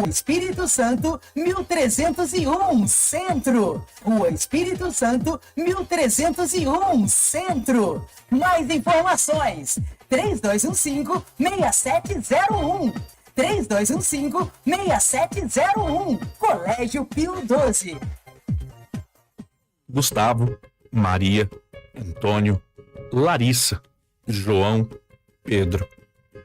Rua Espírito Santo, 1301, Centro. Rua Espírito Santo, 1301, Centro. Mais informações, 3215-6701. 3215-6701. Colégio Pio XII. Gustavo, Maria, Antônio, Larissa, João, Pedro.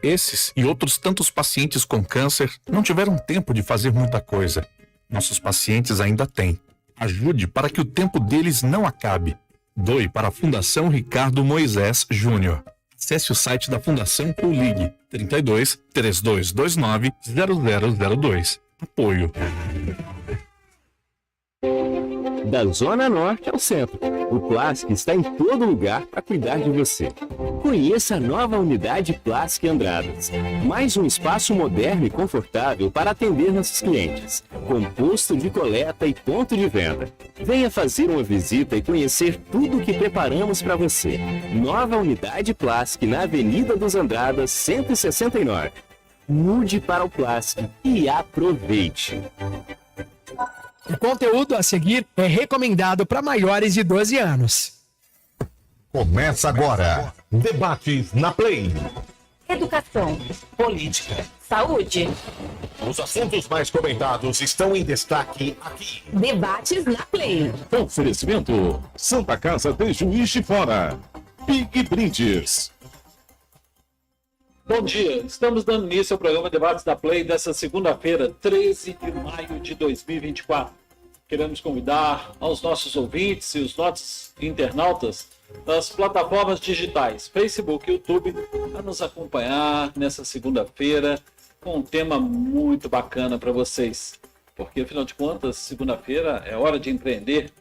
Esses e outros tantos pacientes com câncer não tiveram tempo de fazer muita coisa. Nossos pacientes ainda têm. Ajude para que o tempo deles não acabe. Doe para a Fundação Ricardo Moisés Júnior. Acesse o site da Fundação ou ligue 32 3229 0002. Apoio. Da Zona Norte ao Centro, o Plasc está em todo lugar para cuidar de você. Conheça a nova unidade Plasc Andradas. Mais um espaço moderno e confortável para atender nossos clientes, com posto de coleta e ponto de venda. Venha fazer uma visita e conhecer tudo o que preparamos para você. Nova unidade Plasc na Avenida dos Andradas, 169. Mude para o Plasc e aproveite! O conteúdo a seguir é recomendado para maiores de 12 anos. Começa agora. Debates na Play. Educação, Política. saúde, Os assuntos mais comentados estão em destaque aqui. debates na Play. Oferecimento: Santa Casa de Juiz de Fora. Big Brindes. Bom dia, estamos dando início ao programa Debates da Play dessa segunda-feira, 13 de maio de 2024. Queremos convidar aos nossos ouvintes e os nossos internautas das plataformas digitais, Facebook e YouTube, a nos acompanhar nessa segunda-feira com um tema muito bacana para vocês. Porque, afinal de contas, segunda-feira é hora de empreender,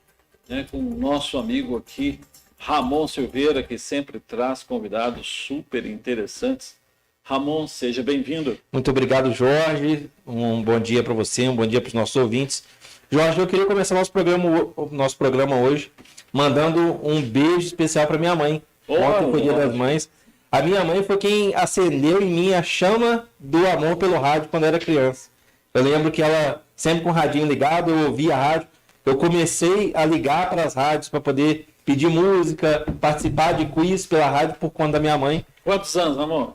né, com o nosso amigo aqui, Ramon Silveira, que sempre traz convidados super interessantes. Ramon, seja bem-vindo. Muito obrigado, Jorge. Um bom dia para você, um bom dia para os nossos ouvintes. Jorge, eu queria começar nosso programa hoje mandando um beijo especial para minha mãe. Ontem foi Dia das Mães. A minha mãe foi quem acendeu em mim a chama do amor pelo rádio quando eu era criança. Eu lembro que ela, sempre com o radinho ligado, eu ouvia a rádio. Eu comecei a ligar para as rádios para poder pedir música, participar de quiz pela rádio por conta da minha mãe. Quantos anos, Ramon?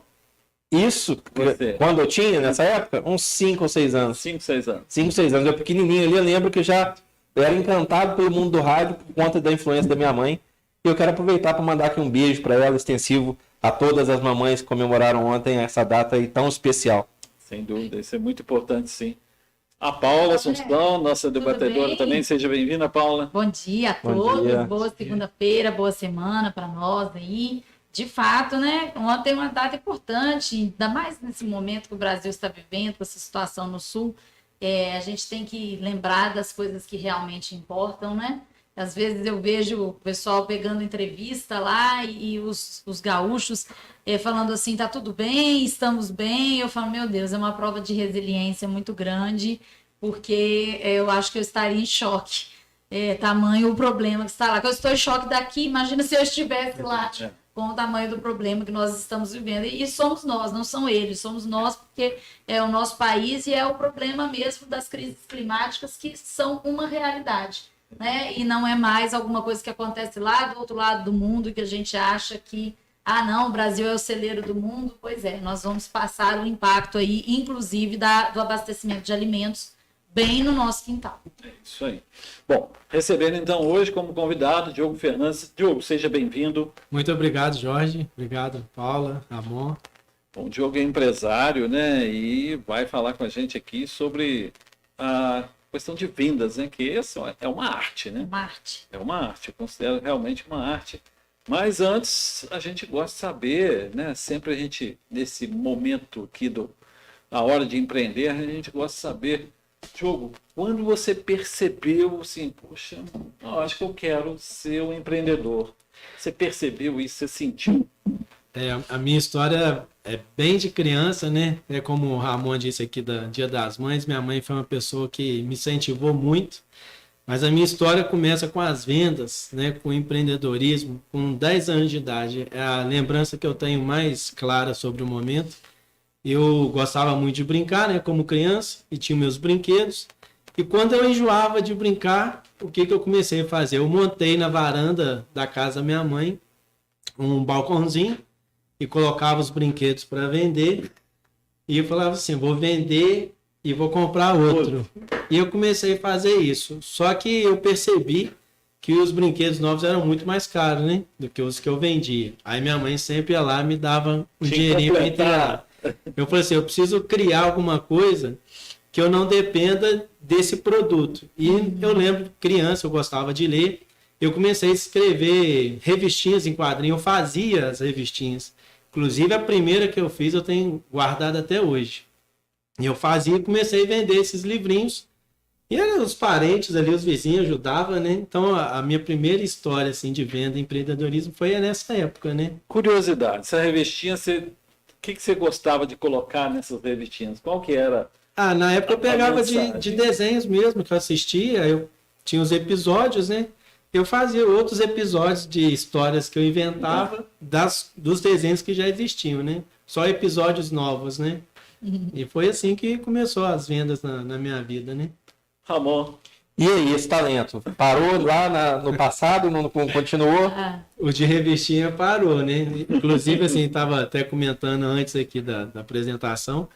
Isso, quando eu tinha, nessa época, uns 5 ou 6 anos. 5, 6 anos. 5, 6 anos. Eu pequenininho ali, eu lembro que eu já era encantado pelo mundo do rádio por conta da influência da minha mãe. E eu quero aproveitar para mandar aqui um beijo para ela, extensivo a todas as mamães que comemoraram ontem essa data aí tão especial. Sem dúvida, isso é muito importante, sim. A Paula Assunção, nossa debatedora também, seja bem-vinda, Paula. Bom dia a todos, boa segunda-feira, boa semana para nós aí. De fato, né? Ontem é uma data importante, ainda mais nesse momento que o Brasil está vivendo, com essa situação no Sul. A gente tem que lembrar das coisas que realmente importam, né? Às vezes eu vejo o pessoal pegando entrevista lá e os gaúchos falando assim, tá tudo bem, estamos bem. Eu falo, meu Deus, é uma prova de resiliência muito grande, porque eu acho que eu estaria em choque. Tamanho o problema que está lá. Que eu estou em choque daqui, imagina se eu estivesse lá com o tamanho do problema que nós estamos vivendo. E somos nós, não são eles, somos nós, porque é o nosso país e é o problema mesmo das crises climáticas que são uma realidade, né? E não é mais alguma coisa que acontece lá do outro lado do mundo que a gente acha que, não, o Brasil é o celeiro do mundo. Pois é, nós vamos passar o impacto aí, inclusive do abastecimento de alimentos, bem no nosso quintal. É isso aí. Bom, recebendo então hoje como convidado Diogo Fernandes. Diogo, seja bem-vindo. Muito obrigado, Jorge. Obrigado, Paula, Ramon. Bom, o Diogo é empresário, né? E vai falar com a gente aqui sobre a questão de vendas, né? Que essa é uma arte, né? Uma arte. É uma arte, eu considero realmente uma arte. Mas antes, a gente gosta de saber, né? Sempre a gente, nesse momento aqui a hora de empreender, a gente gosta de saber, Diogo, quando você percebeu assim, poxa, eu acho que eu quero ser um empreendedor. Você percebeu isso, você sentiu? A minha história é bem de criança, né? É como o Ramon disse aqui do Dia das Mães, minha mãe foi uma pessoa que me incentivou muito, mas a minha história começa com as vendas, né? Com o empreendedorismo, com 10 anos de idade. É a lembrança que eu tenho mais clara sobre o momento. eu gostava muito de brincar, né, como criança, e tinha meus brinquedos. E quando eu enjoava de brincar, o que eu comecei a fazer? Eu montei na varanda da casa da minha mãe um balcãozinho e colocava os brinquedos para vender. E eu falava assim, vou vender e vou comprar outro. E eu comecei a fazer isso. Só que eu percebi que os brinquedos novos eram muito mais caros, né? Do que os que eu vendia. Aí minha mãe sempre ia lá e me dava um dinheirinho para entrar. Eu falei assim, eu preciso criar alguma coisa que eu não dependa desse produto. E eu lembro, criança, eu gostava de ler. Eu comecei a escrever revistinhas em quadrinho. Eu fazia as revistinhas. Inclusive, a primeira que eu fiz, eu tenho guardado até hoje. E eu fazia e comecei a vender esses livrinhos. E os parentes ali, os vizinhos ajudavam, né? Então, a minha primeira história assim, de venda e empreendedorismo foi nessa época, né? Curiosidade, essa revistinha, o que você gostava de colocar nessas revistinhas? Qual que era? Na época eu pegava de desenhos mesmo, que eu assistia. Eu tinha os episódios, né? Eu fazia outros episódios de histórias que eu inventava dos desenhos que já existiam, né? Só episódios novos, né? E foi assim que começou as vendas na minha vida, né? Ramon. E aí, esse talento? Parou lá no passado, não continuou? O de revistinha parou, né? Inclusive, assim, estava até comentando antes aqui da apresentação,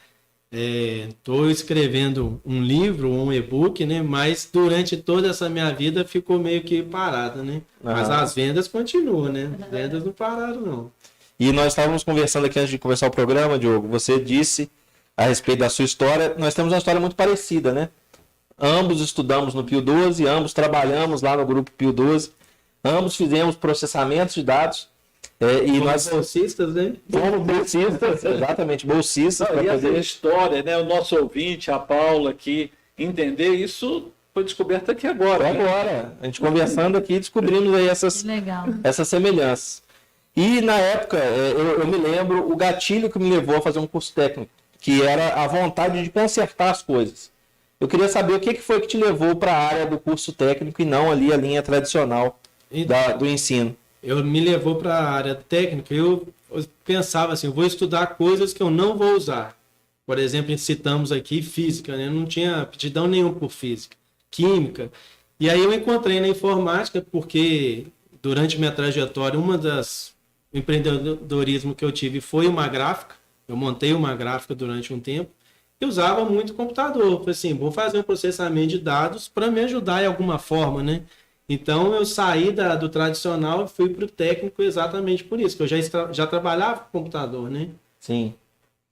estou escrevendo um livro, um e-book, né? Mas durante toda essa minha vida ficou meio que parada, né? Mas as vendas continuam, né? As vendas não pararam, não. E nós estávamos conversando aqui antes de começar o programa, Diogo. Você disse a respeito da sua história. Nós temos uma história muito parecida, né? Ambos estudamos no Pio 12, ambos trabalhamos lá no grupo Pio 12, ambos fizemos processamentos de dados. E nós bolsistas, né? Fomos bolsistas, exatamente, bolsistas. E essa história, né? O nosso ouvinte, a Paula aqui, entender isso foi descoberto aqui agora. Agora, a gente conversando aqui, descobrimos aí essas semelhanças. E na época, eu me lembro o gatilho que me levou a fazer um curso técnico, que era a vontade de consertar as coisas. Eu queria saber o que foi que te levou para a área do curso técnico e não ali a linha tradicional do ensino. Me levou para a área técnica, eu pensava assim, eu vou estudar coisas que eu não vou usar. Por exemplo, citamos aqui física, né? Não tinha aptidão nenhuma por física, química. E aí eu encontrei na informática, porque durante minha trajetória, empreendedorismo que eu tive foi uma gráfica. Eu montei uma gráfica durante um tempo. Eu usava muito computador. Falei assim, vou fazer um processamento de dados para me ajudar em alguma forma, né? Então, eu saí do tradicional e fui para o técnico exatamente por isso, que eu já trabalhava com computador, né? Sim.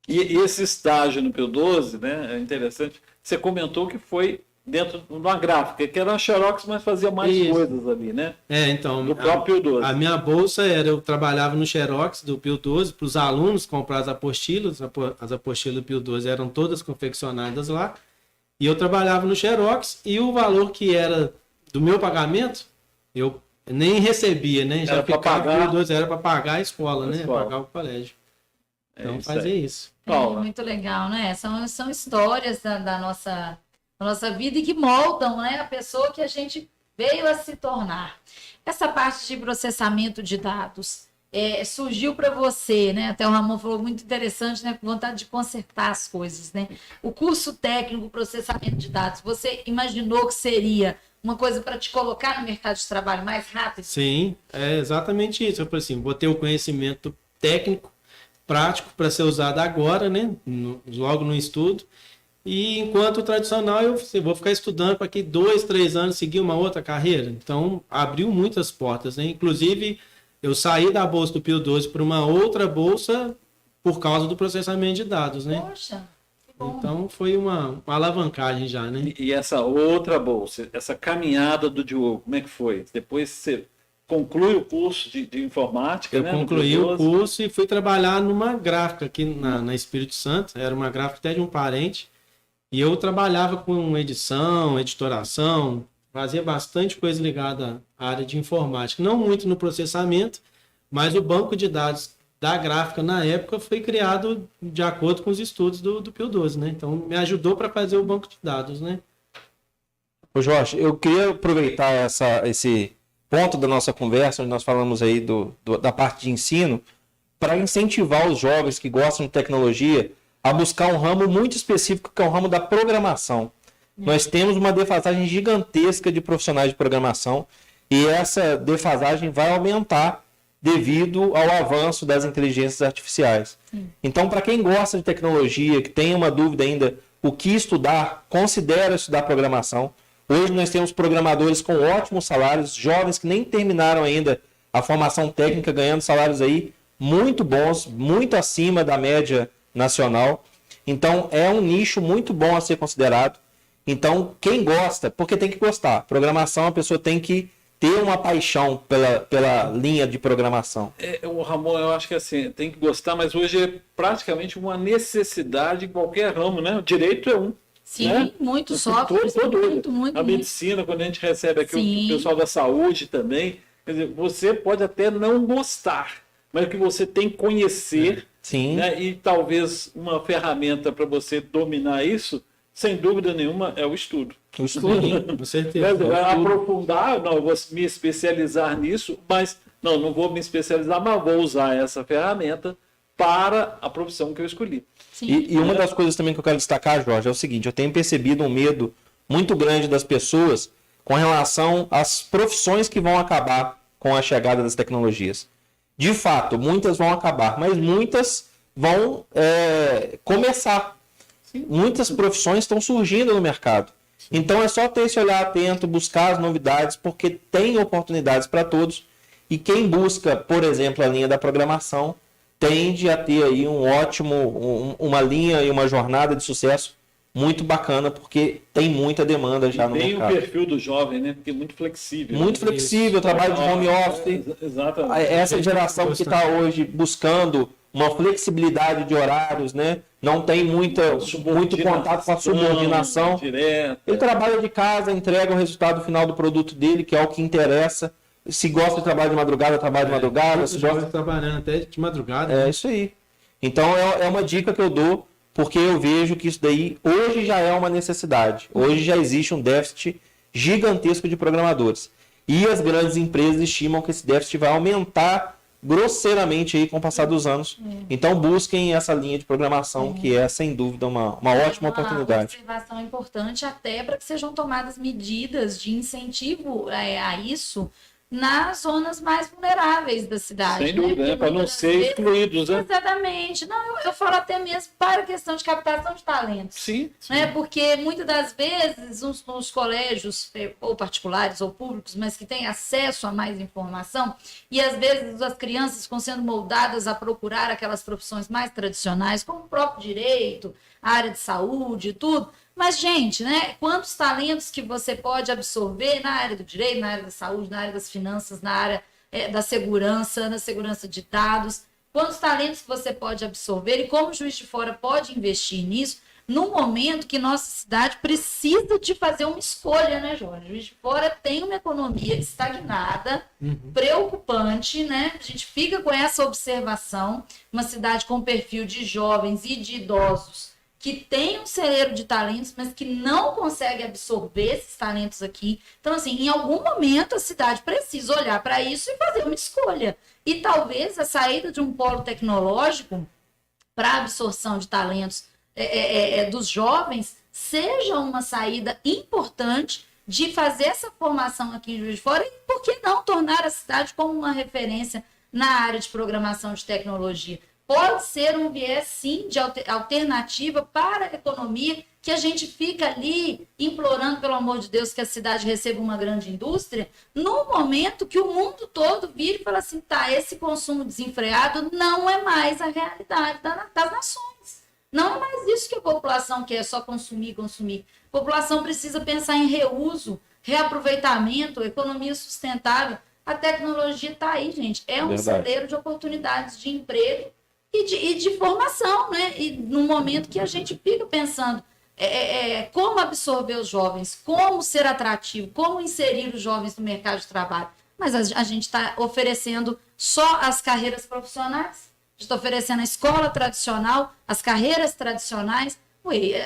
E esse estágio no Pio 12, né? É interessante. Você comentou que foi dentro de uma gráfica, que era uma Xerox, mas fazia mais coisas ali, né? Então, do próprio Pio 12. A minha bolsa eu trabalhava no Xerox do Pio 12 para os alunos comprar as apostilas. As apostilas do Pio 12 eram todas confeccionadas lá. E eu trabalhava no Xerox e o valor que era do meu pagamento, eu nem recebia, né? Já ficava no Pio 12, era para pagar a escola, né? Pagar o colégio. Então, fazer isso. Muito legal, né? São histórias da nossa vida e que moldam, né, a pessoa que a gente veio a se tornar. Essa parte de processamento de dados surgiu para você, né? Até o Ramon falou muito interessante, né? Com vontade de consertar as coisas, né? O curso técnico processamento de dados, você imaginou que seria uma coisa para te colocar no mercado de trabalho mais rápido? Sim, é exatamente isso. Eu falei assim, vou ter o conhecimento técnico, prático para ser usado agora, né? Logo no estudo. E enquanto tradicional, eu vou ficar estudando para que 2, 3 anos seguir uma outra carreira. Então, abriu muitas portas, né? Inclusive, eu saí da bolsa do Pio 12 para uma outra bolsa por causa do processamento de dados, né? Poxa, que bom. Então, foi uma alavancagem já, né? E essa outra bolsa, essa caminhada do Diogo, como é que foi? Depois você conclui o curso de informática, né? Eu concluí o curso e fui trabalhar numa gráfica aqui na Espírito Santo. Era uma gráfica até de um parente. E eu trabalhava com edição, editoração, fazia bastante coisa ligada à área de informática. Não muito no processamento, mas o banco de dados da gráfica na época foi criado de acordo com os estudos do Pio 12, né? Então me ajudou para fazer o banco de dados, né? Ô Jorge, eu queria aproveitar esse ponto da nossa conversa, onde nós falamos aí da parte de ensino, para incentivar os jovens que gostam de tecnologia a buscar um ramo muito específico, que é o ramo da programação. Nós temos uma defasagem gigantesca de profissionais de programação e essa defasagem vai aumentar devido ao avanço das inteligências artificiais. Então, para quem gosta de tecnologia, que tem uma dúvida ainda o que estudar, considera estudar programação. Hoje nós temos programadores com ótimos salários, jovens que nem terminaram ainda a formação técnica, ganhando salários aí muito bons, muito acima da média nacional. Então, é um nicho muito bom a ser considerado. Então, quem gosta, porque tem que gostar. Programação, a pessoa tem que ter uma paixão pela linha de programação. O Ramon, eu acho que assim, tem que gostar, mas hoje é praticamente uma necessidade em qualquer ramo, né? O direito é um. Sim, né? muito software, muito. A medicina, quando a gente recebe aqui Sim. o pessoal da saúde também, quer dizer, você pode até não gostar, mas o que você tem que conhecer, Sim. Né? E talvez uma ferramenta para você dominar isso, sem dúvida nenhuma, é o estudo. O estudo, com certeza. Aprofundar, não, eu vou me especializar nisso, mas não vou me especializar, mas vou usar essa ferramenta para a profissão que eu escolhi. E uma das coisas também que eu quero destacar, Jorge, é o seguinte: eu tenho percebido um medo muito grande das pessoas com relação às profissões que vão acabar com a chegada das tecnologias. De fato, muitas vão acabar, mas muitas vão começar. Muitas profissões estão surgindo no mercado. Então é só ter esse olhar atento, buscar as novidades, porque tem oportunidades para todos. E quem busca, por exemplo, a linha da programação, tende a ter aí uma linha e uma jornada de sucesso muito bacana, porque tem muita demanda já no mercado. Tem o perfil do jovem, né? Porque é muito flexível. Muito flexível, trabalho de home office. Exatamente. Essa geração que está hoje buscando uma flexibilidade de horários, né? Não tem muito contato com a subordinação. Direto. Ele trabalha de casa, entrega o resultado final do produto dele, que é o que interessa. Se gosta de trabalho de madrugada, trabalha de madrugada. Se gosta trabalhando até de madrugada. É isso aí. Então é uma dica que eu dou, porque eu vejo que isso daí hoje já é uma necessidade. Hoje já existe um déficit gigantesco de programadores. E as grandes empresas estimam que esse déficit vai aumentar grosseiramente aí com o passar dos anos. Então busquem essa linha de programação, que é sem dúvida uma ótima oportunidade. Uma observação importante até para que sejam tomadas medidas de incentivo a isso nas zonas mais vulneráveis da cidade. Sem dúvida, né? Para não ser excluídos, né? Exatamente. Não, eu falo até mesmo para a questão de captação de talentos. Sim. Né? Porque muitas das vezes nos colégios, ou particulares ou públicos, mas que têm acesso a mais informação, e às vezes as crianças estão sendo moldadas a procurar aquelas profissões mais tradicionais, como o próprio direito, a área de saúde e tudo. Mas, gente, né? Quantos talentos que você pode absorver na área do direito, na área da saúde, na área das finanças, na área da segurança, na segurança de dados? Quantos talentos que você pode absorver e como o Juiz de Fora pode investir nisso no momento que nossa cidade precisa de fazer uma escolha, né, Jorge? O Juiz de Fora tem uma economia estagnada, preocupante, né? A gente fica com essa observação, uma cidade com perfil de jovens e de idosos que tem um celeiro de talentos, mas que não consegue absorver esses talentos aqui. Então, assim, em algum momento a cidade precisa olhar para isso e fazer uma escolha. E talvez a saída de um polo tecnológico para a absorção de talentos dos jovens seja uma saída importante de fazer essa formação aqui em Juiz de Fora e, por que não, tornar a cidade como uma referência na área de programação de tecnologia. Pode ser um viés, sim, de alternativa para a economia, que a gente fica ali implorando, pelo amor de Deus, que a cidade receba uma grande indústria, no momento que o mundo todo vira e fala assim, tá, esse consumo desenfreado não é mais a realidade das nações. Não é mais isso que a população quer, só consumir. A população precisa pensar em reuso, reaproveitamento, economia sustentável. A tecnologia está aí, gente. É um celeiro de oportunidades de emprego e de formação, né? E no momento que a gente fica pensando como absorver os jovens, como ser atrativo, como inserir os jovens no mercado de trabalho. Mas a gente está oferecendo só as carreiras profissionais, a gente está oferecendo a escola tradicional, as carreiras tradicionais.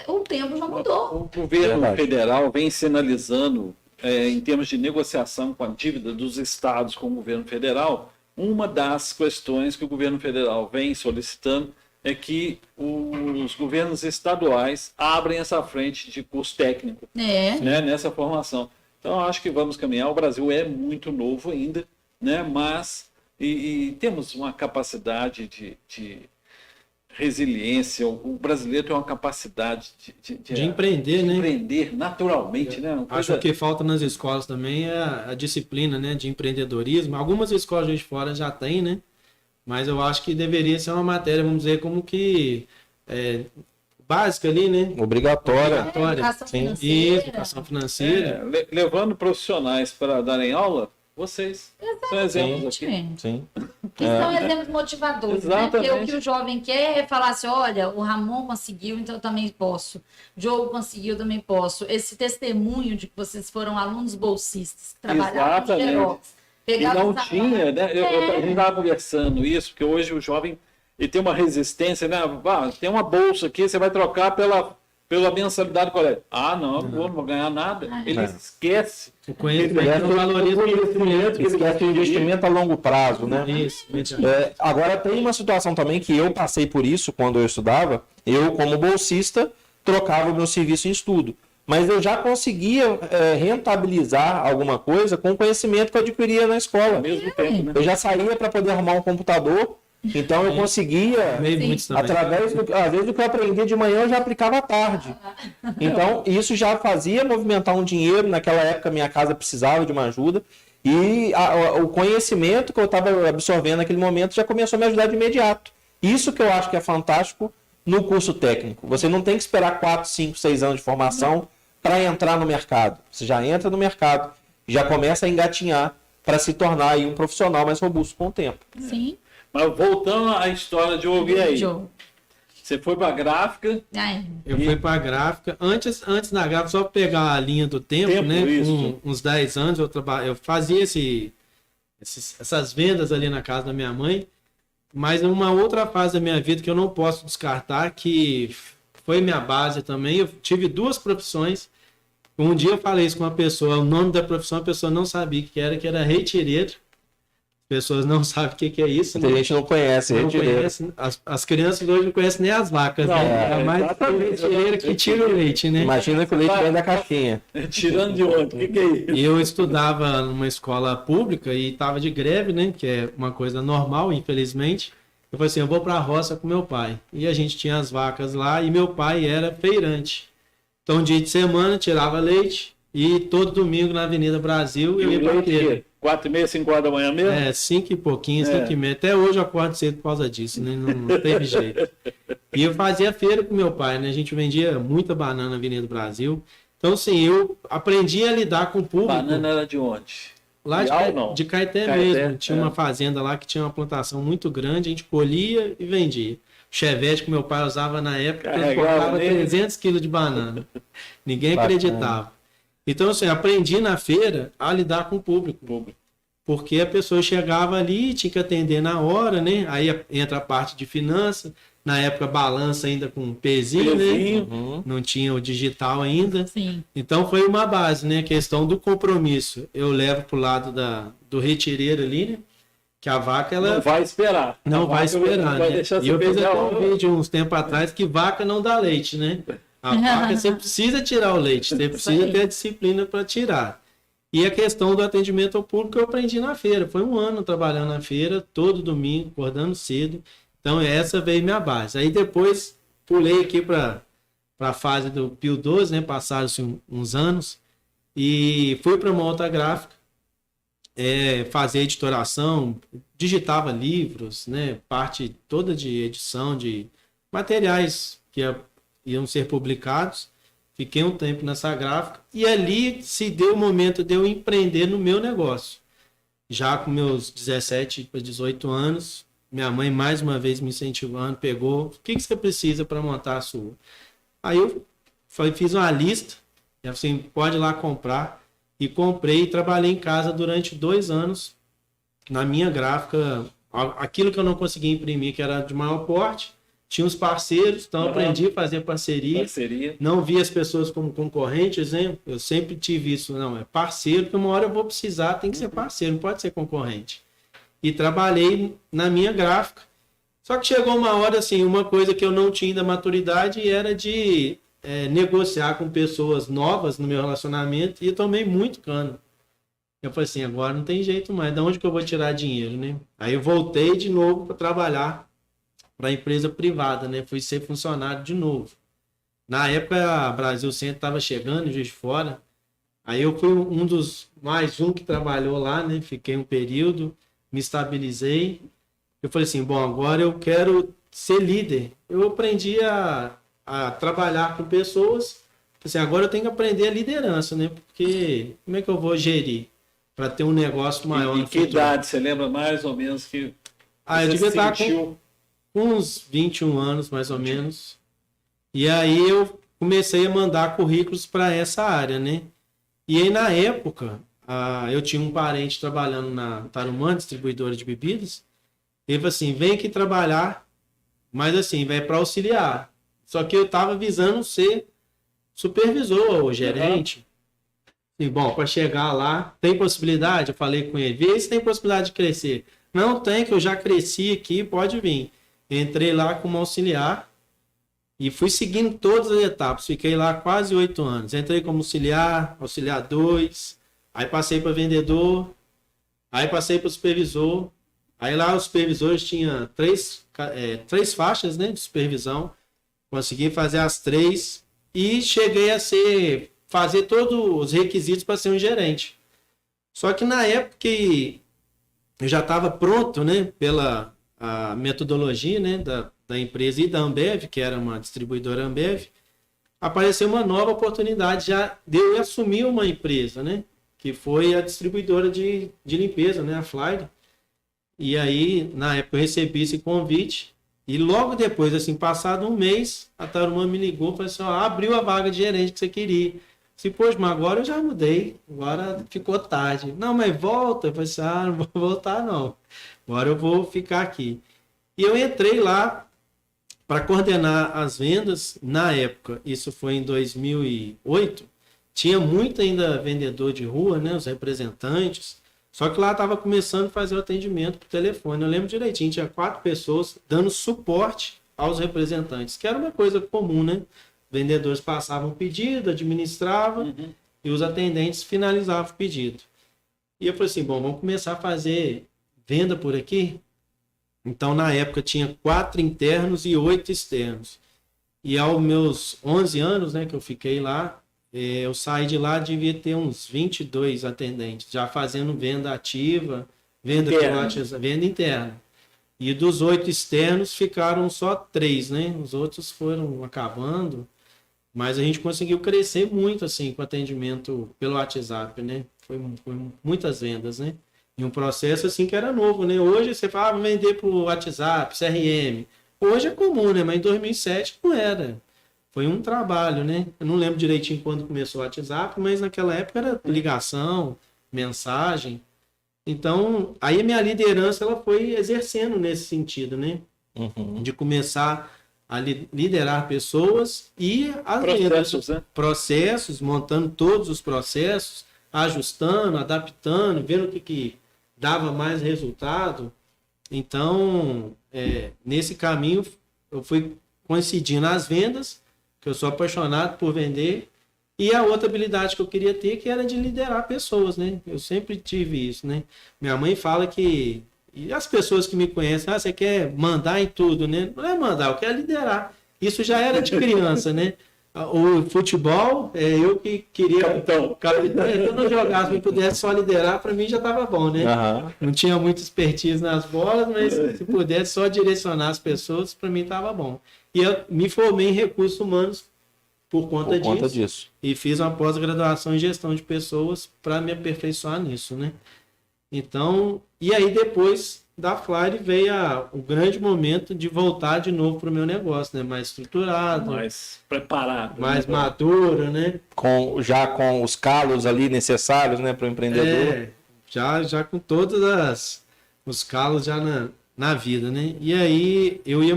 O tempo já mudou. O governo federal vem sinalizando, em termos de negociação com a dívida dos estados com o governo federal, uma das questões que o governo federal vem solicitando é que os governos estaduais abrem essa frente de curso técnico, né, nessa formação. Então, eu acho que vamos caminhar. O Brasil é muito novo ainda, né, mas e temos uma capacidade de resiliência. O brasileiro tem uma capacidade de empreender, né? Empreender naturalmente, né? Acho que falta nas escolas também é a disciplina, né, de empreendedorismo. Algumas escolas de fora já tem, né? Mas eu acho que deveria ser uma matéria, vamos dizer, como que básica ali, né? Obrigatória. Educação Isso, financeira. educação financeira. Levando profissionais para darem aula, vocês são exemplos aqui. Sim. Que são exemplos motivadores, né? Porque o que o jovem quer é falar assim, olha, o Ramon conseguiu, então eu também posso. O Diogo conseguiu, eu também posso. Esse testemunho de que vocês foram alunos bolsistas, que trabalharam com Xerox. E não tinha, né? A gente estava conversando isso, porque hoje o jovem ele tem uma resistência, né? Tem uma bolsa aqui, você vai trocar pela mensalidade do colégio. Não vou ganhar nada. Ele esquece. O conhecimento valoriza o conhecimento. Esquece o investimento a longo prazo, né? Isso. Agora, tem uma situação também que eu passei por isso quando eu estudava. Eu, como bolsista, trocava o meu serviço em estudo. Mas eu já conseguia rentabilizar alguma coisa com o conhecimento que eu adquiria na escola. Ao mesmo tempo, né? Eu já saía para poder arrumar um computador, então eu conseguia, através às vezes do que eu aprendia de manhã, eu já aplicava à tarde. Então isso já fazia movimentar um dinheiro. Naquela época minha casa precisava de uma ajuda e o conhecimento que eu estava absorvendo naquele momento já começou a me ajudar de imediato. Isso que eu acho que é fantástico no curso técnico. Você não tem que esperar 4, 5, 6 anos de formação para entrar no mercado. Você já entra no mercado, já começa a engatinhar para se tornar aí um profissional mais robusto com o tempo. Sim. Mas voltando à história de ouvir aí. Você foi para a gráfica. Eu fui para a gráfica. Antes da gráfica, só para pegar a linha do tempo, né? Uns 10 anos eu fazia essas vendas ali na casa da minha mãe. Mas numa outra fase da minha vida que eu não posso descartar, que foi minha base também, eu tive 2 profissões. Um dia eu falei isso com uma pessoa, o nome da profissão a pessoa não sabia que era retireiro. Pessoas não sabem o que é isso. Muita gente não conhece retireiro. As crianças hoje não conhecem nem as vacas, né? É mais o retireiro que tira o leite, né? Imagina que o leite vem da caixinha. Tirando de onde? O que é isso? Eu estudava numa escola pública e estava de greve, né? Que é uma coisa normal, infelizmente. Eu falei assim, eu vou para a roça com meu pai. E a gente tinha as vacas lá e meu pai era feirante. Então, dia de semana, tirava leite e todo domingo na Avenida Brasil eu ia para feira. 4h30, 5 horas da manhã mesmo? 5 e pouquinho, 5h30. Até hoje eu acordo cedo por causa disso, né? Não teve jeito. E eu fazia feira com meu pai, né? A gente vendia muita banana na Avenida Brasil. Então, assim, eu aprendi a lidar com o público. Banana era de onde? Lá de Caeté mesmo. Tinha uma fazenda lá que tinha uma plantação muito grande, a gente colhia e vendia. O chevette que meu pai usava na época, transportava 300 quilos de banana. Ninguém acreditava. Então, assim, aprendi na feira a lidar com o público. Porque a pessoa chegava ali, tinha que atender na hora, né? Aí entra a parte de finanças. Na época, balança ainda com pezinho, né? Não tinha o digital ainda. Sim. Então, foi uma base, né? A questão do compromisso. Eu levo pro lado do retireiro ali, né? Que a vaca, ela... Não vai esperar. Não vai esperar, né? E eu fiz até um vídeo uns tempos atrás que vaca não dá leite, né? A vaca você precisa tirar o leite, você precisa ter a disciplina para tirar. E a questão do atendimento ao público eu aprendi na feira. Foi 1 ano trabalhando na feira, todo domingo, acordando cedo. Então essa veio minha base. Aí depois pulei aqui para a fase do Pio 12, né? Passaram-se uns anos. E fui para uma outra gráfica, fazer editoração, digitava livros, né? Parte toda de edição de materiais que iam ser publicados. Fiquei um tempo nessa gráfica e ali se deu o momento de eu empreender no meu negócio. Já com meus 17 para 18 anos, minha mãe mais uma vez me incentivando, pegou, o que você precisa para montar a sua? Aí eu fiz uma lista, assim, pode ir lá comprar, e comprei e trabalhei em casa durante 2 anos na minha gráfica, aquilo que eu não conseguia imprimir, que era de maior porte. Tinha os parceiros, então aprendi a fazer parceria. Não vi as pessoas como concorrentes, né? Eu sempre tive isso, não, é parceiro, porque uma hora eu vou precisar, tem que ser parceiro, não pode ser concorrente. E trabalhei na minha gráfica Só que chegou uma hora, assim, uma coisa que eu não tinha da maturidade era de negociar com pessoas novas no meu relacionamento, e eu tomei muito cano. Eu falei assim, agora não tem jeito mais, de onde que eu vou tirar dinheiro, né? Aí eu voltei de novo para trabalhar para a empresa privada, né? Fui ser funcionário de novo. Na época, a Brasil Centro estava chegando em Juiz de Fora. Aí eu fui mais um que trabalhou lá, né? Fiquei um período, me estabilizei. Eu falei assim, bom, agora eu quero ser líder. Eu aprendi a trabalhar com pessoas. Assim, agora eu tenho que aprender a liderança, né? Porque como é que eu vou gerir para ter um negócio maior? Em que idade você lembra mais ou menos que eu devia estar com uns 21 anos, mais ou menos. E aí eu comecei a mandar currículos para essa área, né? E aí, na época, eu tinha um parente trabalhando na Tarumã, distribuidora de bebidas. Ele falou assim, vem aqui trabalhar, mas assim, vai para auxiliar. Só que eu estava visando ser supervisor ou gerente. E, bom, para chegar lá, tem possibilidade? Eu falei com ele, vê se tem possibilidade de crescer. Não tem, que eu já cresci aqui, pode vir. Entrei lá como auxiliar e fui seguindo todas as etapas. Fiquei lá quase 8 anos. Entrei como auxiliar 2, aí passei para vendedor, aí passei para supervisor. Aí lá os supervisores tinham 3 faixas, né, de supervisão. Consegui fazer as 3 e cheguei a fazer todos os requisitos para ser um gerente. Só que na época que eu já estava pronto, né, pela a metodologia, né, da empresa e da Ambev, que era uma distribuidora Ambev, apareceu uma nova oportunidade já de eu assumir uma empresa, né, que foi a distribuidora de limpeza, né, a Flyer. E aí, na época, eu recebi esse convite e logo depois, assim, passado um mês, a Tarumã me ligou e falou assim, abriu a vaga de gerente que você queria. Se poxa, mas agora eu já mudei, agora ficou tarde. Não, mas volta. Eu falei assim, não vou voltar não. Agora eu vou ficar aqui. E eu entrei lá para coordenar as vendas. Na época, isso foi em 2008, tinha muito ainda vendedor de rua, né, os representantes. Só que lá estava começando a fazer o atendimento por telefone. Eu lembro direitinho, tinha 4 pessoas dando suporte aos representantes, que era uma coisa comum, né? Vendedores passavam o pedido, administravam, e os atendentes finalizavam o pedido. E eu falei assim, bom, vamos começar a fazer venda por aqui? Então, na época, tinha 4 internos e 8 externos. E aos meus 11 anos, né, que eu fiquei lá, eu saí de lá, devia ter uns 22 atendentes, já fazendo venda ativa, venda interna. E dos 8 externos, ficaram só 3, né? Os outros foram acabando. Mas a gente conseguiu crescer muito, assim, com atendimento pelo WhatsApp, né? Foi muitas vendas, né? E um processo, assim, que era novo, né? Hoje você fala, vender pro WhatsApp, CRM. Hoje é comum, né? Mas em 2007 não era. Foi um trabalho, né? Eu não lembro direitinho quando começou o WhatsApp, mas naquela época era ligação, mensagem. Então, aí a minha liderança, ela foi exercendo nesse sentido, né? De começar a liderar pessoas e processos, montando todos os processos, ajustando, adaptando, vendo o que dava mais resultado. Então, nesse caminho, eu fui coincidindo as vendas, que eu sou apaixonado por vender, e a outra habilidade que eu queria ter, que era de liderar pessoas, né? Eu sempre tive isso, né? Minha mãe fala que... E as pessoas que me conhecem, você quer mandar em tudo, né? Não é mandar, eu quero liderar. Isso já era de criança, né? O futebol, eu que queria... Capitão. Se eu não jogasse e pudesse só liderar, para mim já estava bom, né? Não tinha muita expertise nas bolas, mas se pudesse só direcionar as pessoas, para mim estava bom. E eu me formei em recursos humanos por conta disso. E fiz uma pós-graduação em gestão de pessoas para me aperfeiçoar nisso, né? Então, e aí depois da Flyer veio o grande momento de voltar de novo para o meu negócio, né? Mais estruturado. Mais preparado. Mais maduro, né? Já com os calos ali necessários, né, para o empreendedor. Já com todos os calos já na vida, né? E aí eu ia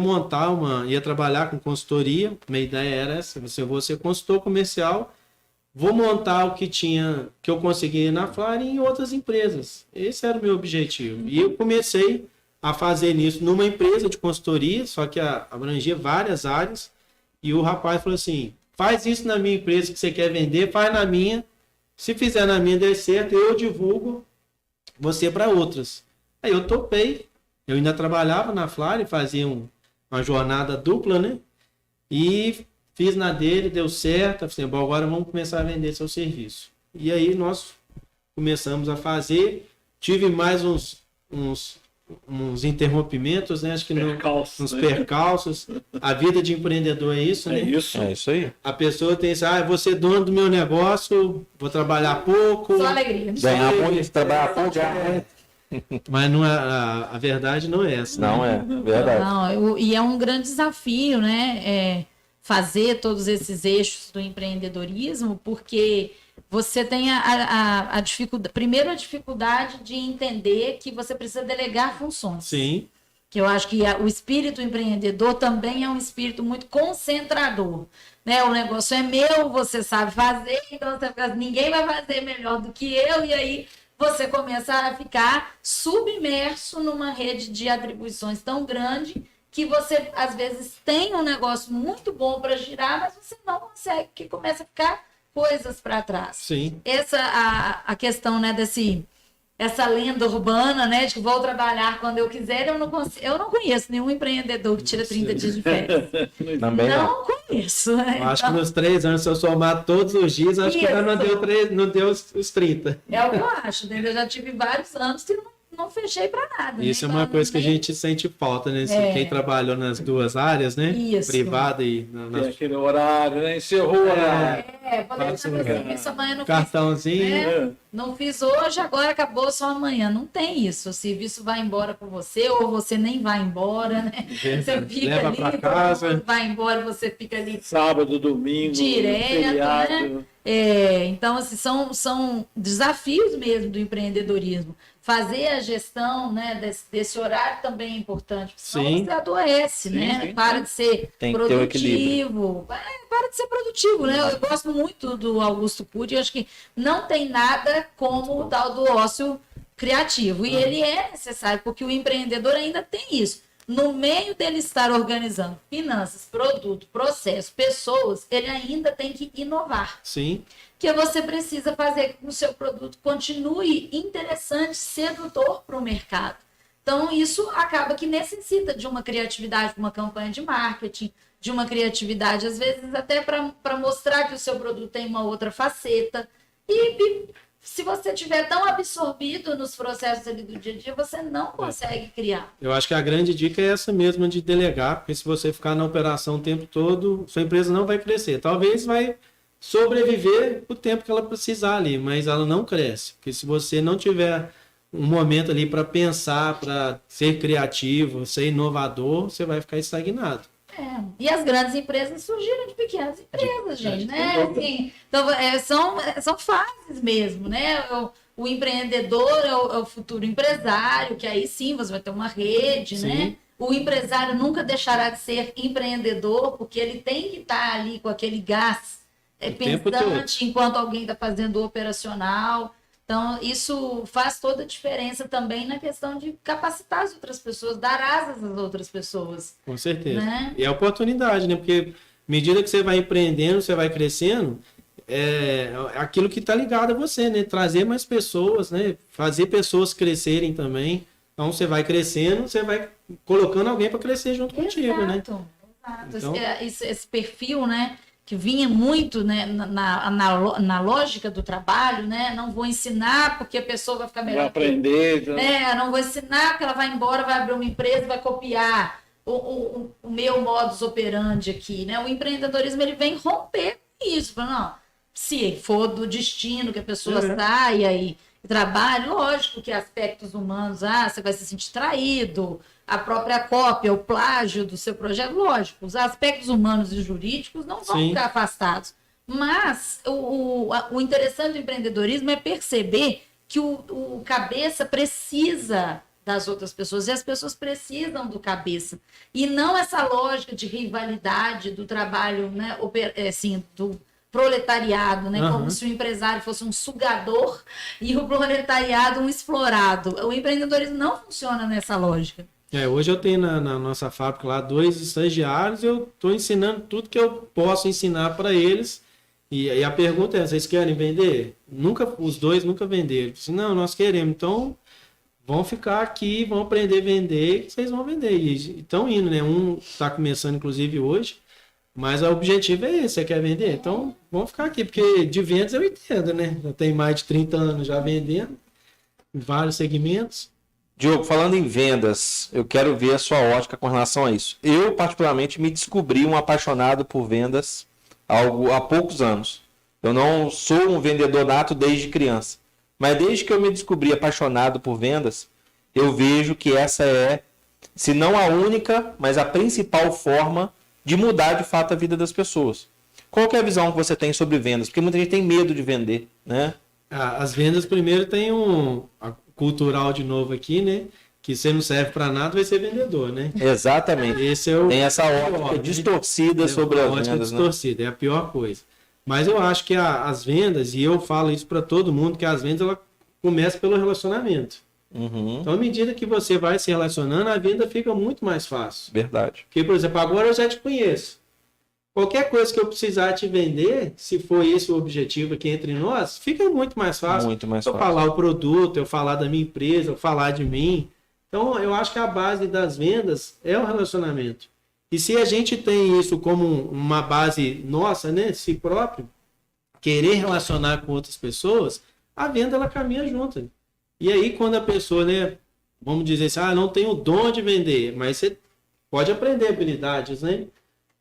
ia trabalhar com consultoria, minha ideia era essa, eu vou ser consultor comercial, vou montar o que eu consegui na Flyer em outras empresas. Esse era o meu objetivo. E eu comecei a fazer nisso numa empresa de consultoria, só que abrangia várias áreas. E o rapaz falou assim, faz isso na minha empresa que você quer vender, faz na minha. Se fizer na minha der certo, eu divulgo você para outras. Aí eu topei. Eu ainda trabalhava na Flare, fazia uma jornada dupla, né? E fiz na dele, deu certo. Falei, bom, agora vamos começar a vender seu serviço. E aí nós começamos a fazer. Tive mais uns interrompimentos, né? Acho que uns percalços. A vida de empreendedor é isso, né? É isso aí. A pessoa tem isso, eu vou ser dono do meu negócio, vou trabalhar pouco. Só alegria. Ganhar muito, trabalhar pouco. Mas não é, a verdade não é essa. Não é, verdade. Não, e é um grande desafio, né? Fazer todos esses eixos do empreendedorismo, porque você tem a dificuldade. Primeiro, a dificuldade de entender que você precisa delegar funções. Sim. Que eu acho que o espírito empreendedor também é um espírito muito concentrador. Né? O negócio é meu, você sabe fazer, então ninguém vai fazer melhor do que eu, e aí você começa a ficar submerso numa rede de atribuições tão grande que você, às vezes, tem um negócio muito bom para girar, mas você não consegue, que começa a ficar coisas para trás. Sim. Essa a questão, né, essa lenda urbana, né, de que vou trabalhar quando eu quiser, eu não conheço nenhum empreendedor que tira 30 dias de férias. Também não conheço. Né? Eu acho que nos 3 anos, se eu somar todos os dias, acho que ainda não deu os 30. É o que eu acho, entendeu? Eu já tive vários anos que não fechei para nada. Isso né? é uma coisa que a gente sente falta, né? Quem trabalhou nas duas áreas, né? Isso. Privada e... Tem aquele horário, né? Encerrou o horário. Poderia fazer isso amanhã, não cartãozinho. fiz, né? Não fiz hoje, agora acabou só amanhã. Não tem isso. O serviço vai embora com você, ou você nem vai embora, né? Você fica leva ali, para casa. vai embora, você fica ali. Sábado, domingo, direto, feriado. né? Então, assim, são desafios mesmo do empreendedorismo. Fazer a gestão, né, desse horário também é importante, senão você adoece, né? Para de ser produtivo. Para de ser produtivo, né? Eu gosto muito do Augusto Cury, eu acho que não tem nada como o tal do ócio criativo. E ele é necessário, porque o empreendedor ainda tem isso. No meio dele estar organizando finanças, produto, processo, pessoas, ele ainda tem que inovar. Sim. Que você precisa fazer com que o seu produto continue interessante, sedutor para o mercado. Então, isso acaba que necessita de uma criatividade, de uma campanha de marketing, de uma criatividade, às vezes até para mostrar que o seu produto tem uma outra faceta. E se você estiver tão absorvido nos processos ali do dia a dia, você não consegue criar. Eu acho que a grande dica é essa mesma de delegar, porque se você ficar na operação o tempo todo, sua empresa não vai crescer. Talvez vai sobreviver o tempo que ela precisar ali, mas ela não cresce. Porque se você não tiver um momento ali para pensar, para ser criativo, ser inovador, você vai ficar estagnado. E as grandes empresas surgiram de pequenas empresas, gente, né? Assim, então, são fases mesmo, né? O empreendedor é o futuro empresário, que aí sim você vai ter uma rede, né? O empresário nunca deixará de ser empreendedor, porque ele tem que estar ali com aquele gás pensante enquanto alguém está fazendo o operacional. Então, isso faz toda a diferença também na questão de capacitar as outras pessoas, dar asas às outras pessoas. Com certeza. Né? E é oportunidade, né? Porque à medida que você vai empreendendo, você vai crescendo, é aquilo que está ligado a você, né? Trazer mais pessoas, né? Fazer pessoas crescerem também. Então, você vai crescendo, você vai colocando alguém para crescer junto contigo, né? Exato. Então... Esse perfil, né? Que vinha muito, né, na lógica do trabalho, né? Não vou ensinar porque a pessoa vai ficar melhor. Vai aprender. Não vou ensinar porque ela vai embora, vai abrir uma empresa, vai copiar o meu modus operandi aqui, né? O empreendedorismo, ele vem romper com isso. Não, se for do destino que a pessoa saia e trabalhe, lógico que aspectos humanos, você vai se sentir traído, a própria cópia, o plágio do seu projeto, lógico, os aspectos humanos e jurídicos não vão ficar afastados. Mas o interessante do empreendedorismo é perceber que o cabeça precisa das outras pessoas e as pessoas precisam do cabeça. E não essa lógica de rivalidade do trabalho, né, assim, proletariado, né? Como se o empresário fosse um sugador e o proletariado um explorado. O empreendedorismo não funciona nessa lógica. Hoje eu tenho na nossa fábrica lá 2 estagiários, eu estou ensinando tudo que eu posso ensinar para eles. E a pergunta é, vocês querem vender? Os dois nunca venderam. Eu disse, não, nós queremos. Então, vão ficar aqui, vão aprender a vender, vocês vão vender. E estão indo, né? Um está começando, inclusive, hoje. Mas o objetivo é esse, você quer vender? Então, vamos ficar aqui, porque de vendas eu entendo, né? Eu tenho mais de 30 anos já vendendo, em vários segmentos. Diogo, falando em vendas, eu quero ver a sua ótica com relação a isso. Eu, particularmente, me descobri um apaixonado por vendas há poucos anos. Eu não sou um vendedor nato desde criança, mas desde que eu me descobri apaixonado por vendas, eu vejo que essa é, se não a única, mas a principal forma de mudar de fato a vida das pessoas. Qual que é a visão que você tem sobre vendas? Porque muita gente tem medo de vender, né? As vendas, primeiro, tem cultural de novo aqui, né? Que você não serve para nada, vai ser vendedor, né? Exatamente. Tem essa ótica distorcida sobre as vendas, distorcida, né? É a pior coisa. Mas eu acho que as vendas, e eu falo isso para todo mundo, que as vendas ela começa pelo relacionamento. Então, à medida que você vai se relacionando, a venda fica muito mais fácil. Verdade. Porque, por exemplo, agora eu já te conheço. Qualquer coisa que eu precisar te vender, se for esse o objetivo aqui entre nós, fica muito mais fácil. Muito mais fácil. Eu falar o produto, eu falar da minha empresa, eu falar de mim. Então, eu acho que a base das vendas é o relacionamento. E se a gente tem isso como uma base nossa, né, si próprio, querer relacionar com outras pessoas, a venda ela caminha junto. E aí, quando a pessoa, né, vamos dizer assim, não tem o dom de vender, mas você pode aprender habilidades, né?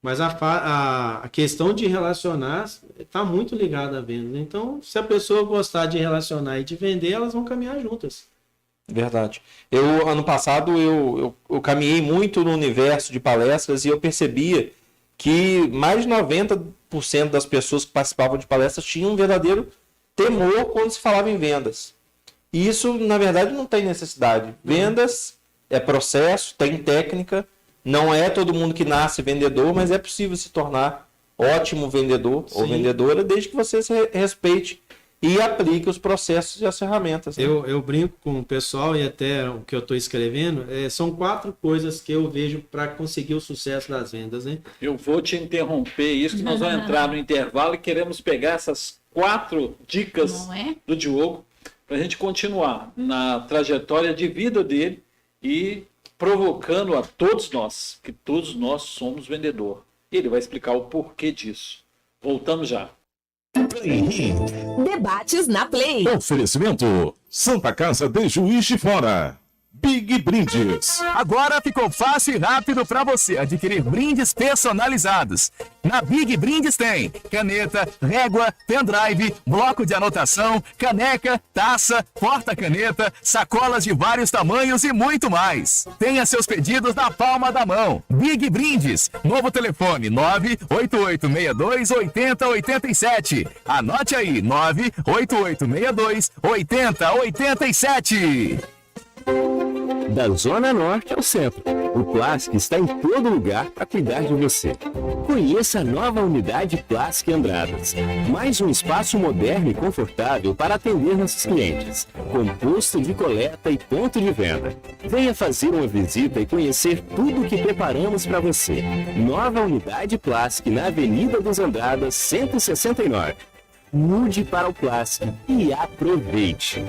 Mas a questão de relacionar está muito ligada à venda. Então, se a pessoa gostar de relacionar e de vender, elas vão caminhar juntas. Verdade. Ano passado, eu caminhei muito no universo de palestras e eu percebia que mais de 90% das pessoas que participavam de palestras tinham um verdadeiro temor quando se falava em vendas. E isso, na verdade, não tem necessidade. Vendas é processo, tem técnica. Não é todo mundo que nasce vendedor, mas é possível se tornar ótimo vendedor ou vendedora desde que você se respeite e aplique os processos e as ferramentas. Né? Eu brinco com o pessoal e até o que eu estou escrevendo, são 4 coisas que eu vejo para conseguir o sucesso das vendas. Né? Eu vou te interromper isso, que nós vamos entrar no intervalo e queremos pegar essas 4 dicas do Diogo para a gente continuar na trajetória de vida dele e provocando a todos nós, que todos nós somos vendedor. Ele vai explicar o porquê disso. Voltamos já. Debates na Play. Oferecimento: Santa Casa de Juiz de Fora. Big Brindes. Agora ficou fácil e rápido para você adquirir brindes personalizados. Na Big Brindes tem caneta, régua, pendrive, bloco de anotação, caneca, taça, porta-caneta, sacolas de vários tamanhos e muito mais. Tenha seus pedidos na palma da mão. Big Brindes. Novo telefone 98862-8087. Anote aí, 98862-8087. Da Zona Norte ao Centro, o Plasc está em todo lugar para cuidar de você. Conheça a nova unidade Plasc Andradas. Mais um espaço moderno e confortável para atender nossos clientes, com posto de coleta e ponto de venda. Venha fazer uma visita e conhecer tudo o que preparamos para você. Nova unidade Plasc na Avenida dos Andradas, 169. Mude para o Plasc e aproveite.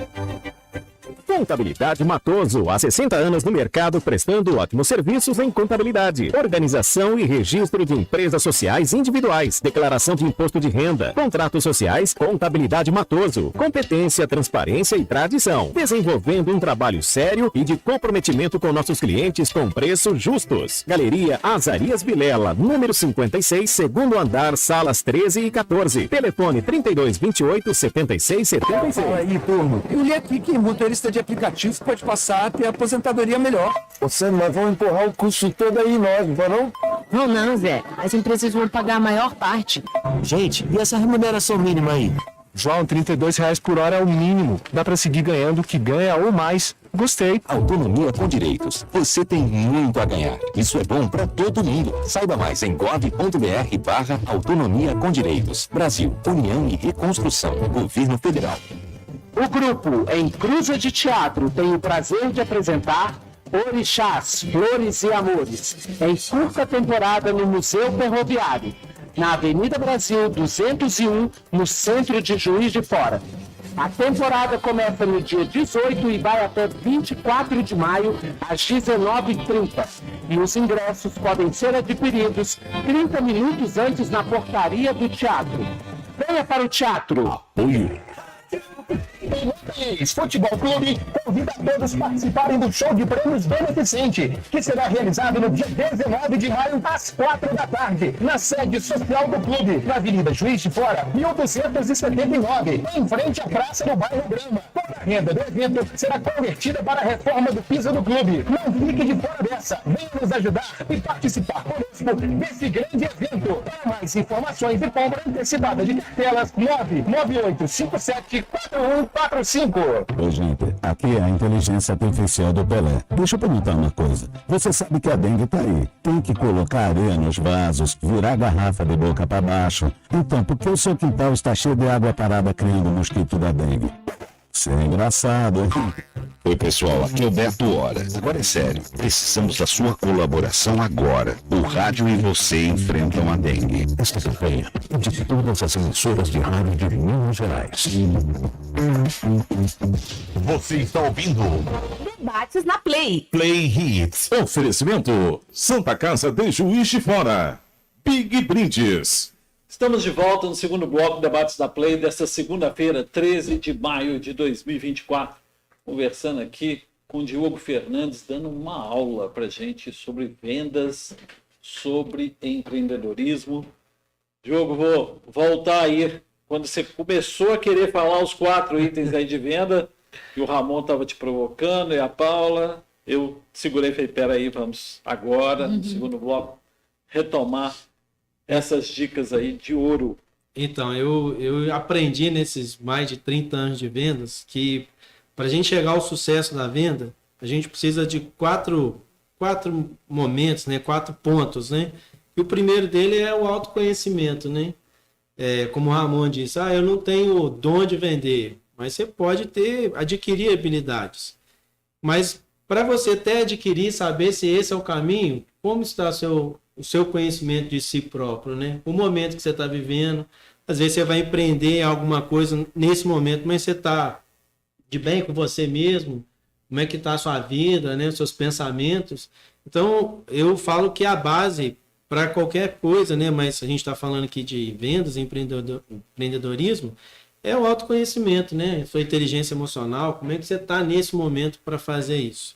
Contabilidade Matoso, há 60 anos no mercado prestando ótimos serviços em contabilidade, organização e registro de empresas sociais individuais, declaração de imposto de renda, contratos sociais. Contabilidade Matoso, competência, transparência e tradição, desenvolvendo um trabalho sério e de comprometimento com nossos clientes com preços justos. Galeria Azarias Vilela, número 56, segundo andar, salas 13 e 14, telefone 3228-7676. Fala aí, turma. Eu li aqui que motorista de aplicativo pode passar a ter aposentadoria melhor. Você, mas vão empurrar o custo todo aí nós, não vai não? Não, Zé. As empresas vão pagar a maior parte. Gente, e essa remuneração mínima aí? João, R$32 por hora é o mínimo. Dá pra seguir ganhando o que ganha ou mais. Gostei. Autonomia com direitos. Você tem muito a ganhar. Isso é bom para todo mundo. Saiba mais em gov.br/autonomia com direitos. Brasil, União e Reconstrução. Governo Federal. O grupo Em Cruza de Teatro tem o prazer de apresentar Orixás, Flores e Amores, em curta temporada no Museu Ferroviário, na Avenida Brasil 201, no centro de Juiz de Fora. A temporada começa no dia 18 e vai até 24 de maio, às 19h30. E os ingressos podem ser adquiridos 30 minutos antes na portaria do teatro. Venha para o teatro! Apoio. Futebol Clube convida a todos a participarem do show de prêmios beneficente, que será realizado no dia 19 de maio, às 4 da tarde, na sede social do clube, na Avenida Juiz de Fora, 1279, em frente à praça do bairro Grama. Toda a renda do evento será convertida para a reforma do piso do clube. Não fique de fora dessa. Venha nos ajudar e participar conosco desse grande evento. Para mais informações e compra antecipada de cartelas, 998574145. Oi, gente, aqui é a inteligência artificial do Pelé. Deixa eu perguntar uma coisa. Você sabe que a dengue tá aí. Tem que colocar areia nos vasos, virar a garrafa de boca para baixo. Então, por que o seu quintal está cheio de água parada criando o mosquito da dengue? Isso é engraçado. Oi, pessoal, aqui é o Beto Hora. Agora é sério, precisamos da sua colaboração agora. O rádio e você enfrentam a dengue. Esta campanha é de todas as emissoras de rádio de Minas Gerais. Você está ouvindo Debates na Play. Play Hits. Oferecimento Santa Casa de Juiz de Fora. Big Brindes. Estamos de volta no segundo bloco Debates da Play desta segunda-feira, 13 de maio de 2024. Conversando aqui com o Diogo Fernandes, dando uma aula para gente sobre vendas, sobre empreendedorismo. Diogo, vou voltar aí. Quando você começou a querer falar os 4 itens aí de venda, e o Ramon estava te provocando, e a Paula, eu segurei e falei, peraí, vamos agora, no segundo bloco, retomar essas dicas aí de ouro. Então, eu aprendi nesses mais de 30 anos de vendas que para a gente chegar ao sucesso da venda, a gente precisa de quatro momentos, né? 4 pontos, né? E o primeiro dele é o autoconhecimento, né? Como o Ramon disse, eu não tenho o dom de vender, mas você pode adquirir habilidades. Mas para você até adquirir, saber se esse é o caminho, como está o seu conhecimento de si próprio, né? O momento que você está vivendo, às vezes você vai empreender alguma coisa nesse momento, mas você está de bem com você mesmo, como é que está a sua vida, né? Os seus pensamentos. Então, eu falo que a base para qualquer coisa, né? Mas a gente está falando aqui de vendas, empreendedorismo, é o autoconhecimento, né? Sua inteligência emocional, como é que você está nesse momento para fazer isso.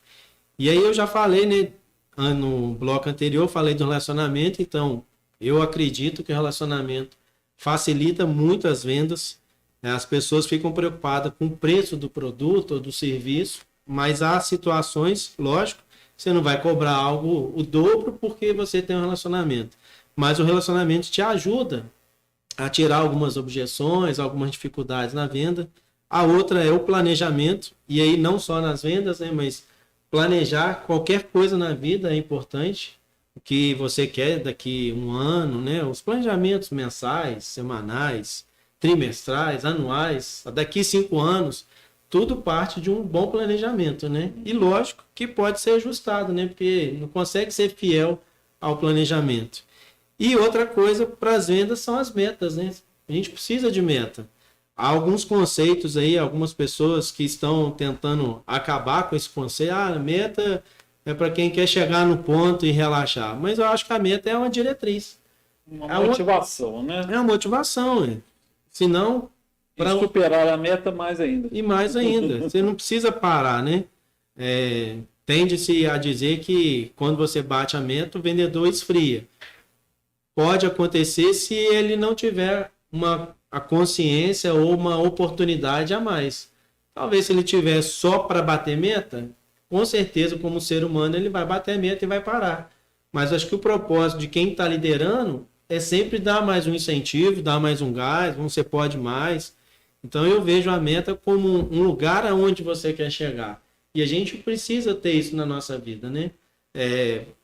E aí eu já falei, né? No bloco anterior, eu falei do relacionamento, então eu acredito que o relacionamento facilita muito as vendas. As pessoas ficam preocupadas com o preço do produto ou do serviço, mas há situações, lógico, você não vai cobrar algo o dobro porque você tem um relacionamento. Mas o relacionamento te ajuda a tirar algumas objeções, algumas dificuldades na venda. A outra é o planejamento, e aí não só nas vendas, né, mas planejar qualquer coisa na vida é importante. O que você quer daqui um ano, né? Os planejamentos mensais, semanais, trimestrais, anuais, daqui 5 anos, tudo parte de um bom planejamento, né? E lógico que pode ser ajustado, né? Porque não consegue ser fiel ao planejamento. E outra coisa para as vendas são as metas, né? A gente precisa de meta. Há alguns conceitos aí, algumas pessoas que estão tentando acabar com esse conceito. A meta é para quem quer chegar no ponto e relaxar. Mas eu acho que a meta é uma diretriz. Uma motivação, né? É uma motivação, né? Senão... Para superar a meta, mais ainda. E mais ainda. Você não precisa parar, né? Tende-se a dizer que quando você bate a meta, o vendedor esfria. Pode acontecer se ele não tiver a consciência ou uma oportunidade a mais. Talvez se ele tiver só para bater meta, com certeza, como ser humano, ele vai bater a meta e vai parar. Mas acho que o propósito de quem está liderando é sempre dar mais um incentivo, dar mais um gás, você pode mais. Então eu vejo a meta como um lugar aonde você quer chegar. E a gente precisa ter isso na nossa vida, né?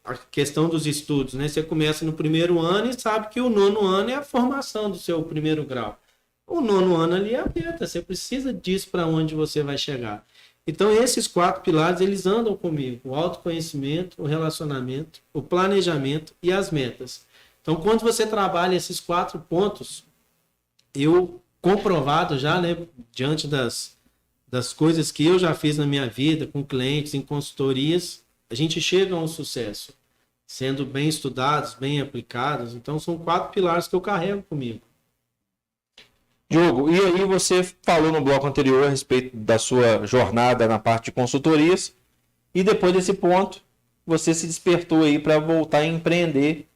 A questão dos estudos, né? Você começa no primeiro ano e sabe que o 9º ano é a formação do seu primeiro grau. O 9º ano ali é a meta, você precisa disso para onde você vai chegar. Então, esses 4 pilares, eles andam comigo. O autoconhecimento, o relacionamento, o planejamento e as metas. Então, quando você trabalha esses 4 pontos, eu comprovado já, né, diante das coisas que eu já fiz na minha vida, com clientes, em consultorias, a gente chega a um sucesso, sendo bem estudados, bem aplicados. Então, são 4 pilares que eu carrego comigo. Diogo, e aí você falou no bloco anterior a respeito da sua jornada na parte de consultorias, e depois desse ponto, você se despertou aí para voltar a empreender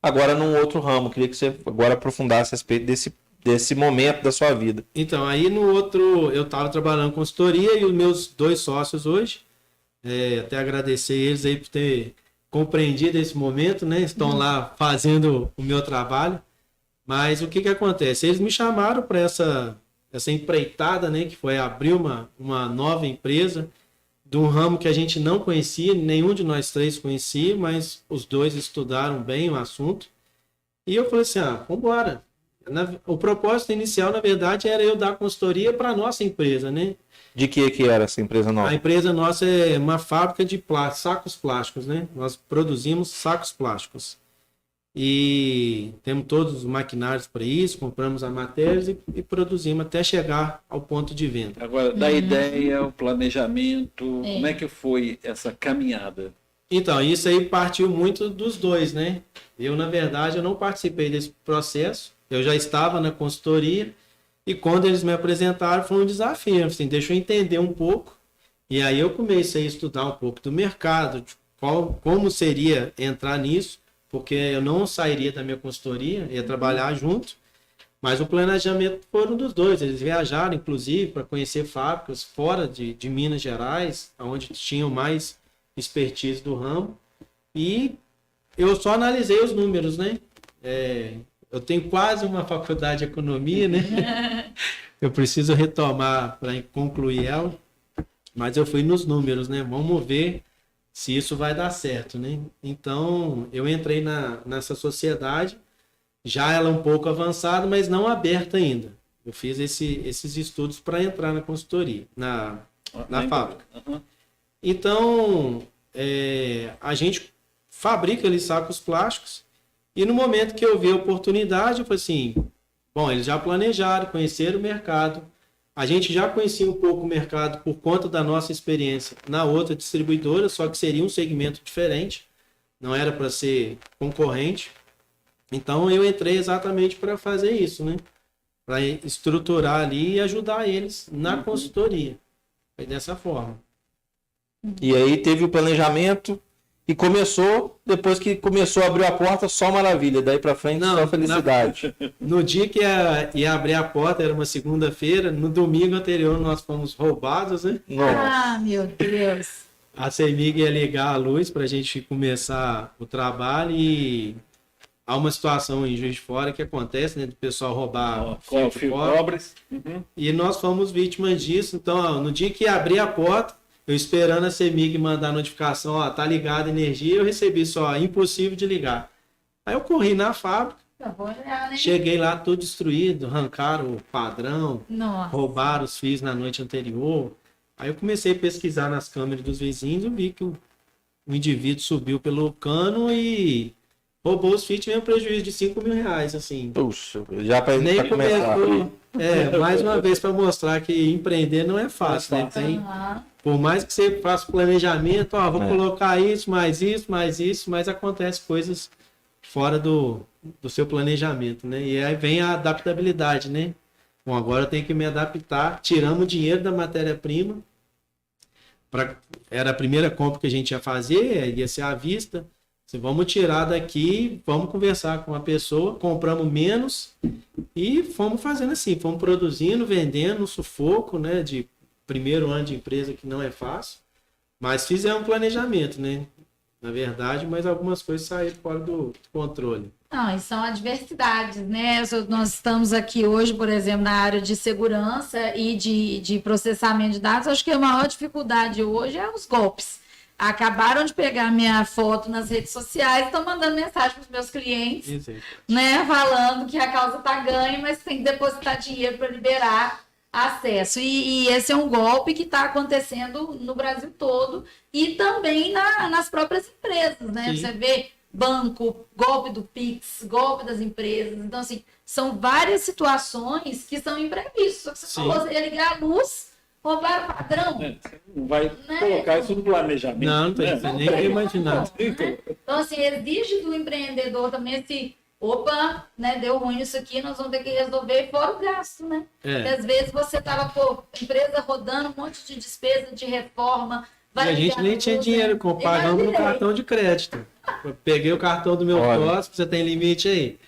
agora num outro ramo. Queria que você agora aprofundasse a respeito desse momento da sua vida. Então, aí no outro, eu estava trabalhando em consultoria e os meus 2 sócios hoje, até agradecer eles aí por ter compreendido esse momento, né? Estão lá fazendo o meu trabalho. Mas o que acontece? Eles me chamaram para essa empreitada, né? Que foi abrir uma nova empresa de um ramo que a gente não conhecia, nenhum de nós 3 conhecia, mas os 2 estudaram bem o assunto. E eu falei assim, vamos embora. O propósito inicial, na verdade, era eu dar consultoria para a nossa empresa, né? De que era essa empresa nova? A empresa nossa é uma fábrica de sacos plásticos, né? Nós produzimos sacos plásticos. E temos todos os maquinários para isso, compramos as matérias e produzimos até chegar ao ponto de venda. Agora, da ideia, o planejamento, como é que foi essa caminhada? Então, isso aí partiu muito dos 2, né? Eu, na verdade, eu não participei desse processo, eu já estava na consultoria, e quando eles me apresentaram foi um desafio, assim, deixa eu entender um pouco, e aí eu comecei a estudar um pouco do mercado, de como seria entrar nisso, porque eu não sairia da minha consultoria, ia trabalhar junto, mas o planejamento foram dos 2. Eles viajaram, inclusive, para conhecer fábricas fora de Minas Gerais, onde tinham mais expertise do ramo, e eu só analisei os números, né? Eu tenho quase uma faculdade de economia, né? Eu preciso retomar para concluir ela, mas eu fui nos números, né? Vamos ver se isso vai dar certo, né? Então, eu entrei nessa sociedade, já ela um pouco avançada, mas não aberta ainda. Eu fiz esses estudos para entrar na consultoria, na fábrica. Uhum. Então, a gente fabrica ali sacos plásticos, e no momento que eu vi a oportunidade, eu falei assim, bom, eles já planejaram, conheceram o mercado, a gente já conhecia um pouco o mercado por conta da nossa experiência na outra distribuidora, só que seria um segmento diferente, não era para ser concorrente. Então eu entrei exatamente para fazer isso, né? Para estruturar ali e ajudar eles na consultoria. Foi dessa forma. E aí teve o planejamento e começou, depois que começou a abrir a porta, só maravilha. Daí para frente, só felicidade. No dia que ia abrir a porta, era uma segunda-feira, no domingo anterior nós fomos roubados, né? Ah, meu Deus! A CEMIG ia ligar a luz para a gente começar o trabalho e há uma situação em Juiz de Fora que acontece, né? Do pessoal roubar fio cobre. Uhum. E nós fomos vítimas disso. Então, no dia que ia abrir a porta, eu esperando a CEMIG mandar a notificação, tá ligada a energia, eu recebi só, impossível de ligar. Aí eu corri na fábrica, cheguei lá tudo destruído, arrancaram o padrão, roubaram os fios na noite anterior. Aí eu comecei a pesquisar nas câmeras dos vizinhos e vi que o indivíduo subiu pelo cano e roubou os fios, tive um prejuízo de R$5.000, assim. Puxa, já para começar. Mais uma vez para mostrar que empreender não é fácil, né? Por mais que você faça planejamento, vou colocar isso, mais isso, mais isso, mas acontece coisas fora do seu planejamento, né? E aí vem a adaptabilidade, né? Bom, agora eu tenho que me adaptar, tiramos o dinheiro da matéria-prima, era a primeira compra que a gente ia fazer, ia ser à vista. Vamos tirar daqui, vamos conversar com a pessoa, compramos menos e fomos fazendo assim, fomos produzindo, vendendo, no sufoco, né, de primeiro ano de empresa que não é fácil, mas fizemos um planejamento, né, na verdade, mas algumas coisas saíram fora do controle. Não, e são adversidades, né? Nós estamos aqui hoje, por exemplo, na área de segurança e de processamento de dados. Acho que a maior dificuldade hoje é os golpes. Acabaram de pegar minha foto nas redes sociais, estão mandando mensagem para os meus clientes, né? Falando que a causa está ganha, mas tem que depositar dinheiro para liberar acesso. E esse é um golpe que está acontecendo no Brasil todo e também nas próprias empresas, né? Sim. Você vê banco, golpe do Pix, golpe das empresas. Então, assim, são várias situações que são imprevistas. Só que você falou, você ia ligar a luz, roubar o padrão. Não vai colocar isso no planejamento. Não tem nem imaginar. Então, assim, exige do empreendedor também esse... Opa, né, deu ruim isso aqui, nós vamos ter que resolver, fora o gasto, né? Porque às vezes você tava, empresa rodando um monte de despesa de reforma. E a gente nem tinha dinheiro, pagamos no cartão de crédito. Eu peguei o cartão do meu sócio, você tem limite aí.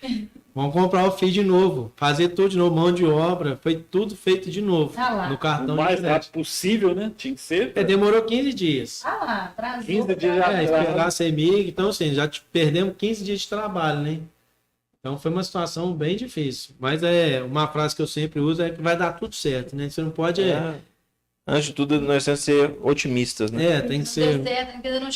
Vamos comprar o feed de novo, fazer tudo de novo, mão de obra, foi tudo feito de novo no cartão de crédito. O mais rápido possível, né? Tinha que ser. Demorou 15 dias. Atrasou. 15 dias já. Esperar a CEMIG, então assim, já perdemos 15 dias de trabalho, né? Então foi uma situação bem difícil. Mas uma frase que eu sempre uso é que vai dar tudo certo, né? Você não pode... Antes de tudo, nós temos que ser otimistas, né? Tem que ser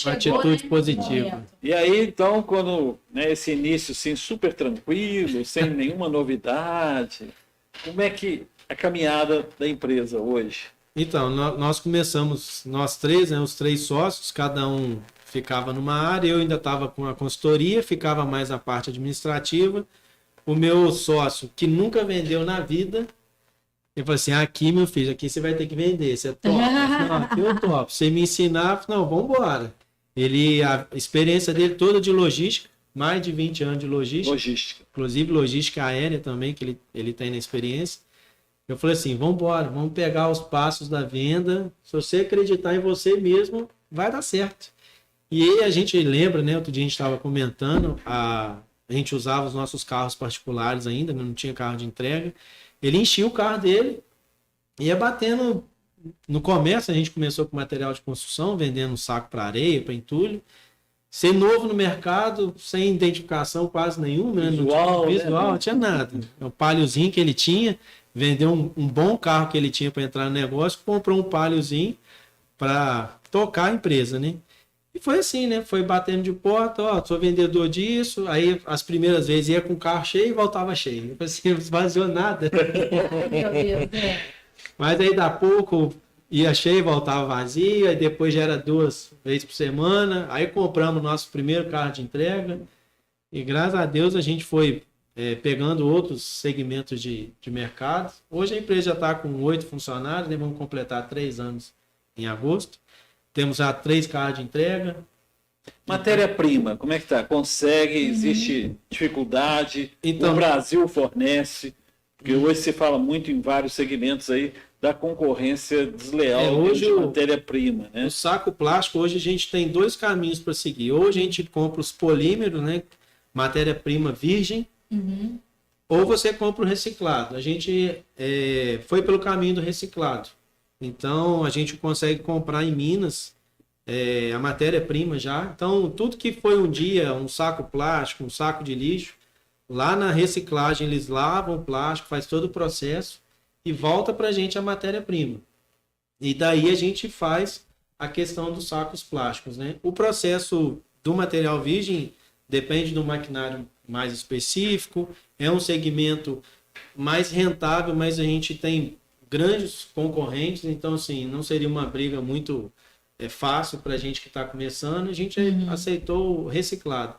uma atitude positiva. E aí, então, quando esse início assim, super tranquilo, sem nenhuma novidade, como é que a caminhada da empresa hoje? Então, nós começamos, nós três, os 3 sócios, cada um ficava numa área, eu ainda estava com a consultoria, ficava mais a parte administrativa. O meu sócio, que nunca vendeu na vida, ele falou assim, aqui, meu filho, aqui você vai ter que vender, você é top. Não, aqui eu topo. Você me ensinar, não, vamos embora. A experiência dele toda de logística, mais de 20 anos de logística. Inclusive logística aérea também, que ele tem na experiência. Eu falei assim, vamos embora, vamos pegar os passos da venda. Se você acreditar em você mesmo, vai dar certo. E aí a gente lembra, né? Outro dia a gente estava comentando, a gente usava os nossos carros particulares ainda, não tinha carro de entrega. Ele enchia o carro dele, ia batendo. No comércio a gente começou com material de construção, vendendo saco para areia, para entulho. Ser novo no mercado, sem identificação quase nenhuma, né? Não tinha nada. O paliozinho que ele tinha, vendeu um bom carro que ele tinha para entrar no negócio, comprou um paliozinho para tocar a empresa, né? E foi assim, né? Foi batendo de porta, sou vendedor disso. Aí as primeiras vezes ia com o carro cheio e voltava cheio. Eu assim, não esvaziou nada. Meu Deus, Mas aí da pouco ia cheio e voltava vazio. Aí depois já era 2 vezes por semana. Aí compramos o nosso primeiro carro de entrega. E graças a Deus a gente foi pegando outros segmentos de mercado. Hoje a empresa já está com 8 funcionários, né? Vamos completar 3 anos em agosto. Temos já 3 carros de entrega. Matéria-prima, como é que tá? Consegue? Existe dificuldade? Então, o Brasil fornece? Porque hoje se fala muito em vários segmentos aí da concorrência desleal hoje de matéria-prima, né? O saco plástico, hoje a gente tem 2 caminhos para seguir. Ou a gente compra os polímeros, né? Matéria-prima virgem, ou você compra o reciclado. A gente foi pelo caminho do reciclado. Então, a gente consegue comprar em Minas a matéria-prima já. Então, tudo que foi um dia um saco plástico, um saco de lixo, lá na reciclagem eles lavam o plástico, faz todo o processo e volta para a gente a matéria-prima. E daí a gente faz a questão dos sacos plásticos, né? O processo do material virgem depende do maquinário mais específico, é um segmento mais rentável, mas a gente tem grandes concorrentes, então assim, não seria uma briga muito fácil para a gente que está começando, a gente aceitou o reciclado.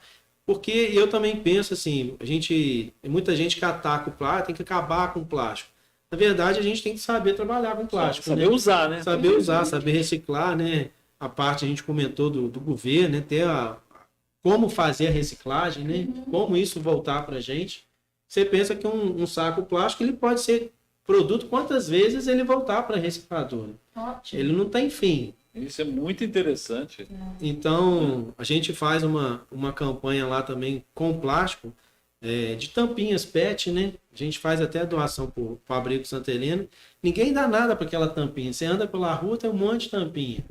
Porque eu também penso assim, tem muita gente que ataca o plástico, tem que acabar com o plástico. Na verdade, a gente tem que saber trabalhar com plástico. Saber usar, né? Saber usar, saber reciclar, né? A parte a gente comentou do governo, né? Ter como fazer a reciclagem, né? Como isso voltar para a gente. Você pensa que um saco plástico ele pode ser produto quantas vezes ele voltar para a recicladora. Ótimo. Ele não tem fim. Isso é muito interessante. Então, a gente faz uma campanha lá também com plástico, de tampinhas PET, né? A gente faz até doação para o Fabrico Santa Helena. Ninguém dá nada para aquela tampinha. Você anda pela rua, tem um monte de tampinha.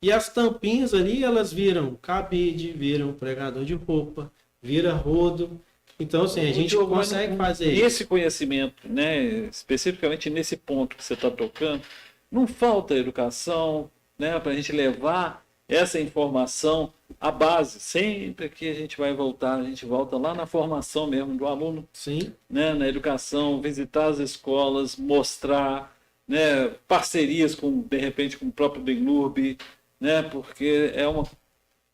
E as tampinhas ali, elas viram cabide, viram pregador de roupa, vira rodo. Então, assim, a gente consegue fazer isso. Esse conhecimento, né, especificamente nesse ponto que você está tocando, não falta educação, né, para a gente levar essa informação à base. Sempre que a gente vai voltar, a gente volta lá na formação mesmo do aluno. Sim. Né, na educação, visitar as escolas, mostrar, né, parcerias com, de repente, com o próprio DENURB, né, porque é uma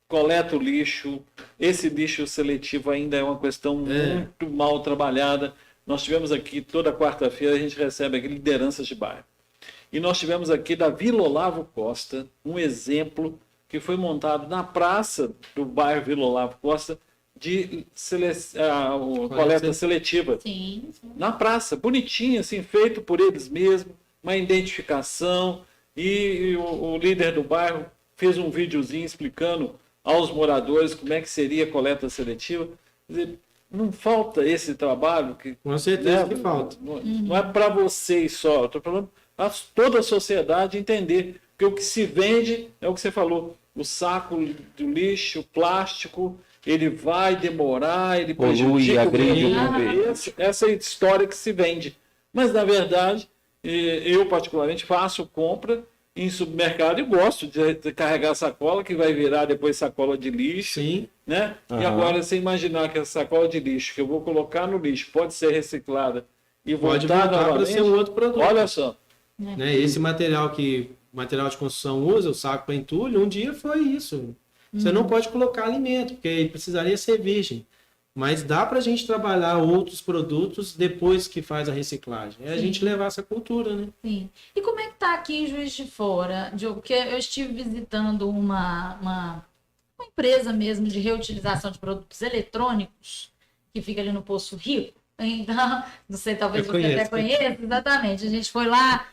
coleta o lixo, esse lixo seletivo ainda é uma questão muito mal trabalhada. Nós tivemos aqui, toda quarta-feira, a gente recebe aqui lideranças de bairro. E nós tivemos aqui da Vila Olavo Costa, um exemplo que foi montado na praça do bairro Vila Olavo Costa, de coleta seletiva. Sim. Na praça, bonitinho, assim, feito por eles mesmos, uma identificação, e o líder do bairro fez um videozinho explicando aos moradores como é que seria a coleta seletiva. Quer dizer, não falta esse trabalho? Com certeza que falta. Não é para vocês só, eu estou falando para toda a sociedade entender, porque o que se vende é o que você falou, o saco do lixo, o plástico, ele vai demorar, ele prejudica o meio ambiente. Essa é a história que se vende. Mas, na verdade, eu particularmente faço compra em supermercado e gosto de carregar sacola, que vai virar depois sacola de lixo. Sim. Né? E agora, você imaginar que essa sacola de lixo que eu vou colocar no lixo pode ser reciclada e voltar para ser um outro produto. Olha só. Né? Esse material que o material de construção usa, o saco para entulho, um dia foi isso. Você não pode colocar alimento, porque ele precisaria ser virgem. Mas dá para a gente trabalhar outros produtos depois que faz a reciclagem. É a gente levar essa cultura, né? Sim. E como é que tá aqui em Juiz de Fora, Diogo? Porque eu estive visitando uma empresa mesmo de reutilização de produtos eletrônicos, que fica ali no Poço Rio. Então, não sei, talvez você até conheça. Exatamente. A gente foi lá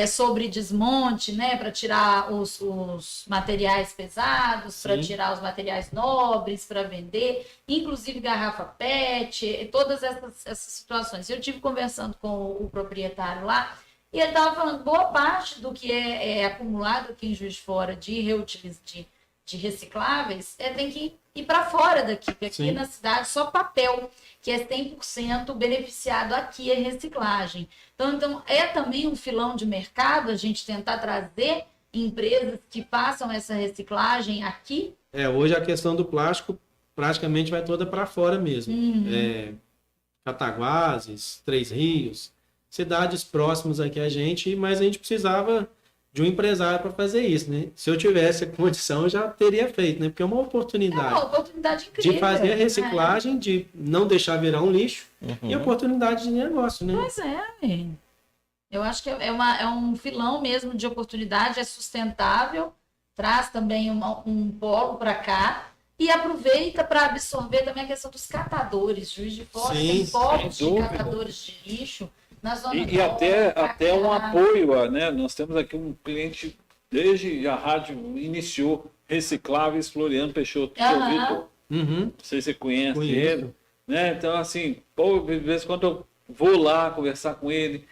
sobre desmonte, né, para tirar os materiais pesados, para tirar os materiais nobres, para vender, inclusive garrafa PET, todas essas situações. Eu tive conversando com o proprietário lá, e ele estava falando, boa parte do que é acumulado aqui em Juiz de Fora de recicláveis tem que ir para fora daqui, porque aqui na cidade só papel, que é 100% beneficiado aqui é reciclagem. Então é também um filão de mercado a gente tentar trazer empresas que façam essa reciclagem aqui. Hoje a questão do plástico praticamente vai toda para fora mesmo. Cataguases, Três Rios, cidades próximas aqui a gente, mas a gente precisava de um empresário para fazer isso, né? Se eu tivesse a condição, eu já teria feito, né? Porque é uma oportunidade. É uma oportunidade incrível. De fazer a reciclagem, de não deixar virar um lixo, e oportunidade de negócio, né? Pois é. Eu acho que é um filão mesmo de oportunidade, é sustentável, traz também um polo para cá e aproveita para absorver também a questão dos catadores. Juiz de Fora tem polos de catadores de lixo. E até um apoio, né? Nós temos aqui um cliente, desde a rádio iniciou, Recicláveis, Floriano Peixoto. Não sei se você conhece ele. Né? Então, assim, de vez em quando eu vou lá conversar com ele.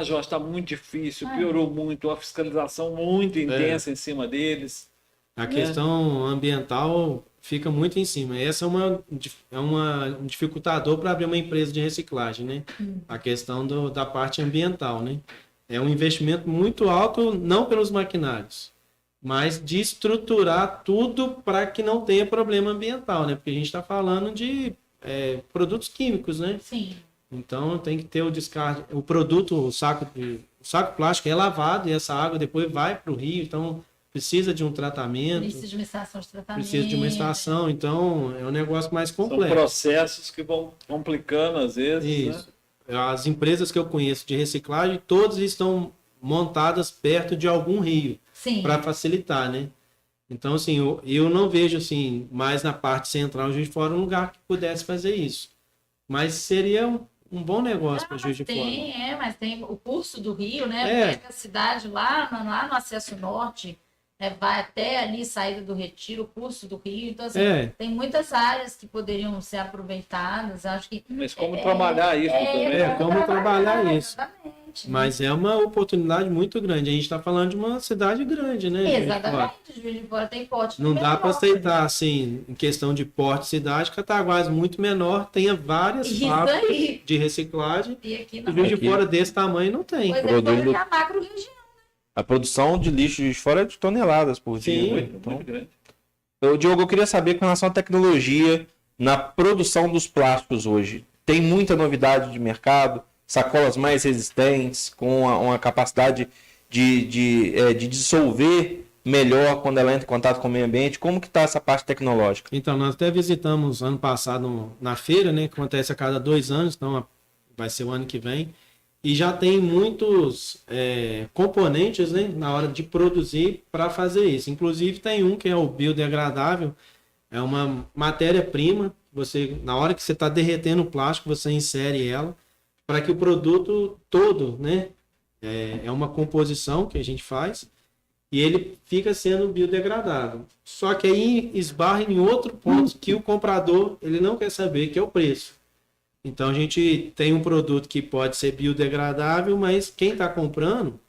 Jorge, está muito difícil, piorou muito, a fiscalização muito intensa em cima deles. A questão ambiental fica muito em cima. Essa é um dificultador para abrir uma empresa de reciclagem, né? A questão da parte ambiental, né? É um investimento muito alto, não pelos maquinários, mas de estruturar tudo para que não tenha problema ambiental, né? Porque a gente está falando de produtos químicos, né? Sim. Então tem que ter o descarte, o saco plástico é lavado e essa água depois vai para o rio, então precisa de um tratamento. Precisa de uma estação de tratamento. Precisa de uma estação, então é um negócio mais complexo. São processos que vão complicando às vezes. Isso. Né? As empresas que eu conheço de reciclagem, todas estão montadas perto de algum rio para facilitar, né? Então, assim, eu não vejo assim, mais na parte central de Juiz de Fora um lugar que pudesse fazer isso. Mas seria um bom negócio para Juiz de Fora. Mas tem o curso do Rio, né? Pega a cidade lá no acesso norte, vai até ali, saída do Retiro, o curso do Rio. Então, assim, tem muitas áreas que poderiam ser aproveitadas. Acho que, mas como trabalhar isso também? Como trabalhar isso. Exatamente. Mas é uma oportunidade muito grande. A gente está falando de uma cidade grande, né? Exatamente. Juiz de Fora tem porte. Não dá para aceitar, assim, em questão de porte de cidade, Cataguás muito menor, tenha várias fábricas de reciclagem. E aqui o Juiz de Fora desse tamanho não tem. Pois é, a macro região. A produção de lixo de Juiz de Fora é de toneladas por dia. Sim, muito grande. Diogo, eu queria saber com relação à tecnologia na produção dos plásticos hoje. Tem muita novidade de mercado, sacolas mais resistentes, com uma capacidade de dissolver melhor quando ela entra em contato com o meio ambiente. Como que está essa parte tecnológica? Então, nós até visitamos ano passado na feira, né? Que acontece a cada 2 anos, então vai ser o ano que vem. E já tem muitos componentes, né, na hora de produzir para fazer isso. Inclusive tem um que é o biodegradável, é uma matéria-prima. Você, na hora que você está derretendo o plástico, você insere ela para que o produto todo, né, é uma composição que a gente faz e ele fica sendo biodegradável. Só que aí esbarra em outro ponto que o comprador ele não quer saber, que é o preço. Então a gente tem um produto que pode ser biodegradável, mas quem está comprando,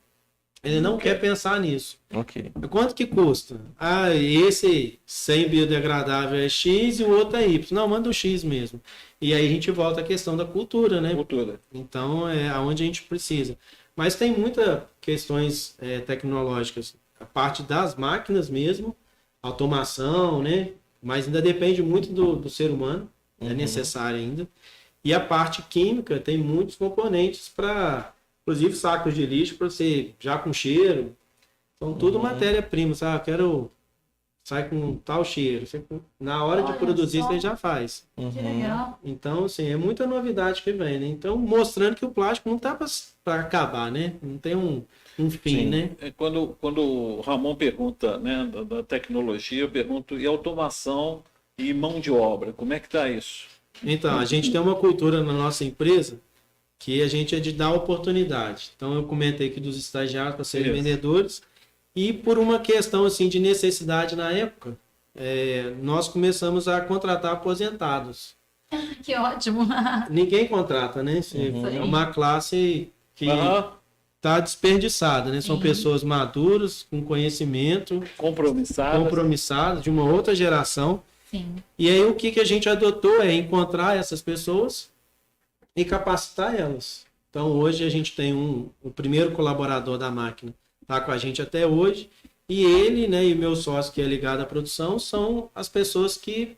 ele não quer pensar nisso. Ok. Quanto que custa? Ah, esse sem biodegradável é X e o outro é Y. Não, manda o X mesmo. E aí a gente volta à questão da cultura, né? Cultura. Então é aonde a gente precisa. Mas tem muitas questões tecnológicas. A parte das máquinas mesmo, automação, né? Mas ainda depende muito do ser humano. É necessário ainda. E a parte química tem muitos componentes para, inclusive sacos de lixo para você já com cheiro. Então tudo matéria-prima, sabe? Eu quero sai com tal cheiro. Você, na hora de produzir você já faz. Que legal. Então, assim, é muita novidade que vem, né? Então, mostrando que o plástico não tá para acabar, né? Não tem um fim, né? Quando o Ramon pergunta, né, da tecnologia, eu pergunto, e automação e mão de obra, como é que tá isso? Então, a gente tem uma cultura na nossa empresa que a gente é de dar oportunidade. Então, eu comentei aqui dos estagiários para serem vendedores e por uma questão assim de necessidade na época, nós começamos a contratar aposentados. Que ótimo. Ninguém contrata, né? É uma classe que está desperdiçada, né? São pessoas maduras, com conhecimento, compromissadas, de uma outra geração. Sim. E aí o que a gente adotou é encontrar essas pessoas e capacitar elas. Então hoje a gente tem o primeiro colaborador da máquina, está com a gente até hoje, e ele, né, e o meu sócio que é ligado à produção são as pessoas que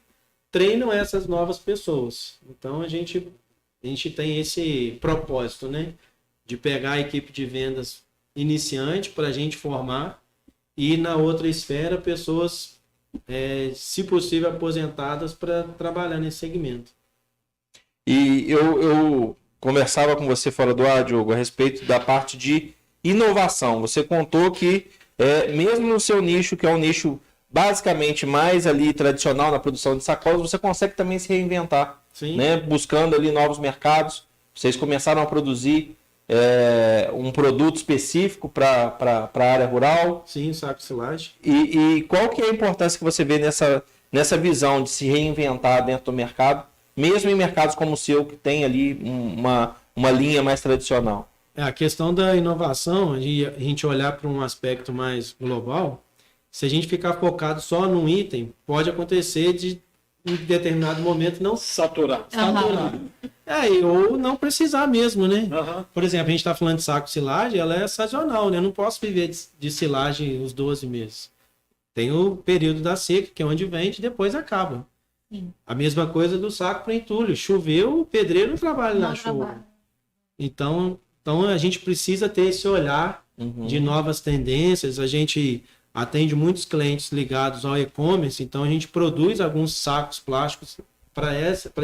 treinam essas novas pessoas. Então a gente tem esse propósito, né, de pegar a equipe de vendas iniciante para a gente formar e na outra esfera pessoas se possível aposentadas para trabalhar nesse segmento. E eu conversava com você fora do ar, Diogo, a respeito da parte de inovação. Você contou que mesmo no seu nicho, que é um nicho basicamente mais ali tradicional na produção de sacolas, você consegue também se reinventar, né? Buscando ali novos mercados. Vocês começaram a produzir um produto específico para a área rural. Sim, saco de silagem. E qual que é a importância que você vê nessa visão de se reinventar dentro do mercado, mesmo em mercados como o seu, que tem ali uma linha mais tradicional? A questão da inovação, a gente olhar para um aspecto mais global, se a gente ficar focado só num item, pode acontecer de em determinado momento não saturar. Ou não precisar mesmo, né? Por exemplo, a gente está falando de saco de silagem, ela é sazonal, né? Eu não posso viver de silagem os 12 meses. Tem o período da seca, que é onde vende e depois acaba. Sim. A mesma coisa do saco para entulho. Choveu, o pedreiro não trabalha na chuva. Então a gente precisa ter esse olhar de novas tendências. A gente atende muitos clientes ligados ao e-commerce, então a gente produz alguns sacos plásticos para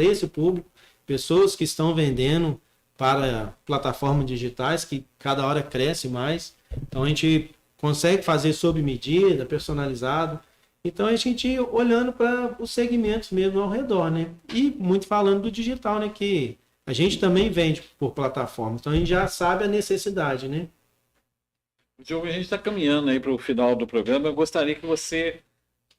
esse público, pessoas que estão vendendo para plataformas digitais que cada hora cresce mais. Então a gente consegue fazer sob medida, personalizado. Então a gente olhando para os segmentos mesmo ao redor, né? E muito falando do digital, né? Que a gente também vende por plataformas, então a gente já sabe a necessidade, né? Diogo, a gente está caminhando aí para o final do programa. Eu gostaria que você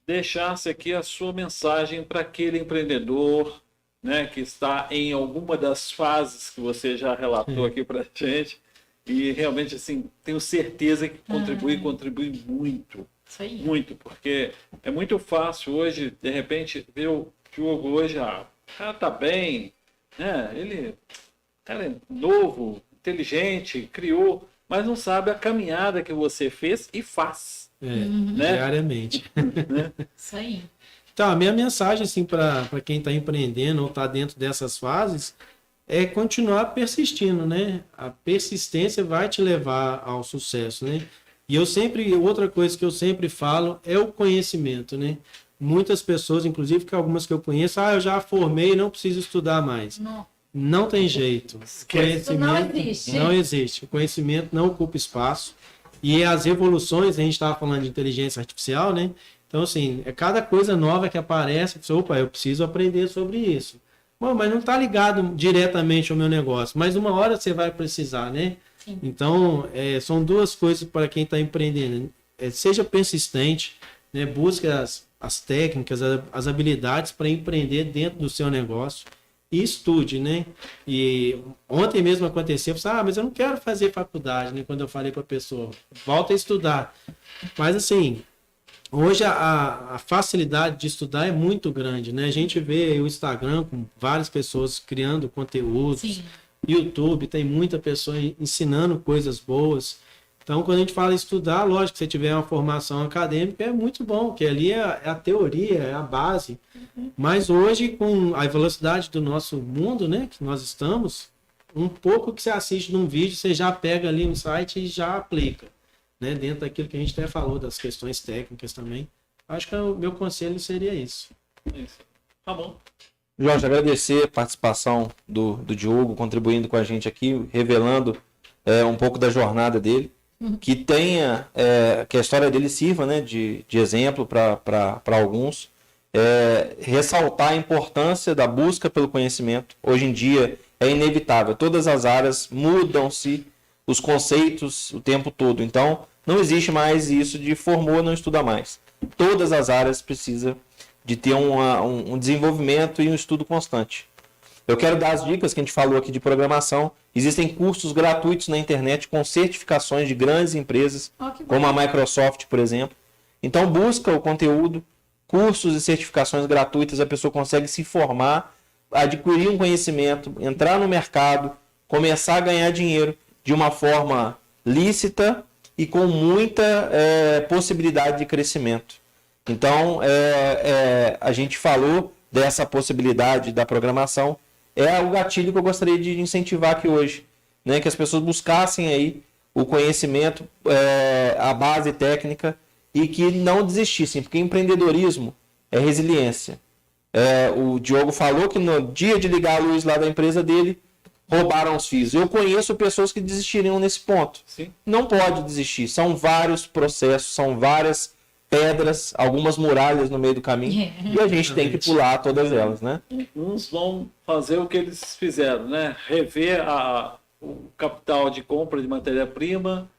deixasse aqui a sua mensagem para aquele empreendedor, né, que está em alguma das fases que você já relatou aqui para a gente E realmente, assim, tenho certeza que contribui muito. Isso aí. Muito, porque é muito fácil hoje, de repente, ver o Diogo hoje, o cara tá bem, né? Cara é novo, inteligente, criou, mas não sabe a caminhada que você fez e faz. Né? Diariamente. Isso aí. Então, a minha mensagem, assim, para quem está empreendendo ou está dentro dessas fases, é continuar persistindo, né? A persistência vai te levar ao sucesso, né? E outra coisa que eu sempre falo é o conhecimento, né? Muitas pessoas, inclusive que algumas que eu conheço, eu já formei, não preciso estudar mais. Não tem jeito. Conhecimento não existe. O conhecimento não ocupa espaço. E as evoluções, a gente estava falando de inteligência artificial, né? Então, assim, é cada coisa nova que aparece, opa, eu preciso aprender sobre isso. Bom, mas não está ligado diretamente ao meu negócio, mas uma hora você vai precisar, né? Sim. Então, são duas coisas para quem está empreendendo. Seja persistente, né? Busque as técnicas, as habilidades para empreender dentro do seu negócio e estude, né? E ontem mesmo aconteceu, mas eu não quero fazer faculdade, né? Quando eu falei para a pessoa, volta a estudar. Mas assim, hoje a facilidade de estudar é muito grande, né? A gente vê o Instagram com várias pessoas criando conteúdos, sim. YouTube, tem muita pessoa ensinando coisas boas. Então, quando a gente fala estudar, lógico que se tiver uma formação acadêmica é muito bom, porque ali é a teoria, é a base. Mas hoje, com a velocidade do nosso mundo, né, que nós estamos, um pouco que você assiste num vídeo, você já pega ali no site e já aplica, né, dentro daquilo que a gente até falou, das questões técnicas também. Acho que o meu conselho seria isso. Isso. Tá bom. Jorge, agradecer a participação do Diogo, contribuindo com a gente aqui, revelando um pouco da jornada dele. Que tenha, que a história dele sirva, né, de exemplo para alguns, ressaltar a importância da busca pelo conhecimento. Hoje em dia é inevitável, todas as áreas mudam-se os conceitos o tempo todo, então não existe mais isso de formou, não estuda mais. Todas as áreas precisam de ter um desenvolvimento e um estudo constante. Eu quero dar as dicas que a gente falou aqui de programação. Existem cursos gratuitos na internet com certificações de grandes empresas, como a Microsoft, por exemplo. Então, busca o conteúdo, cursos e certificações gratuitas, a pessoa consegue se formar, adquirir um conhecimento, entrar no mercado, começar a ganhar dinheiro de uma forma lícita e com muita possibilidade de crescimento. Então, a gente falou dessa possibilidade da programação. É o gatilho que eu gostaria de incentivar aqui hoje, né? Que as pessoas buscassem aí o conhecimento, a base técnica e que não desistissem, porque empreendedorismo é resiliência. O Diogo falou que no dia de ligar a luz lá da empresa dele, roubaram os fios. Eu conheço pessoas que desistiriam nesse ponto. Sim. Não pode desistir, são vários processos, são várias pedras, algumas muralhas no meio do caminho, e a gente tem que pular todas elas, né? Uns vão fazer o que eles fizeram, né? Rever o capital de compra de matéria-prima,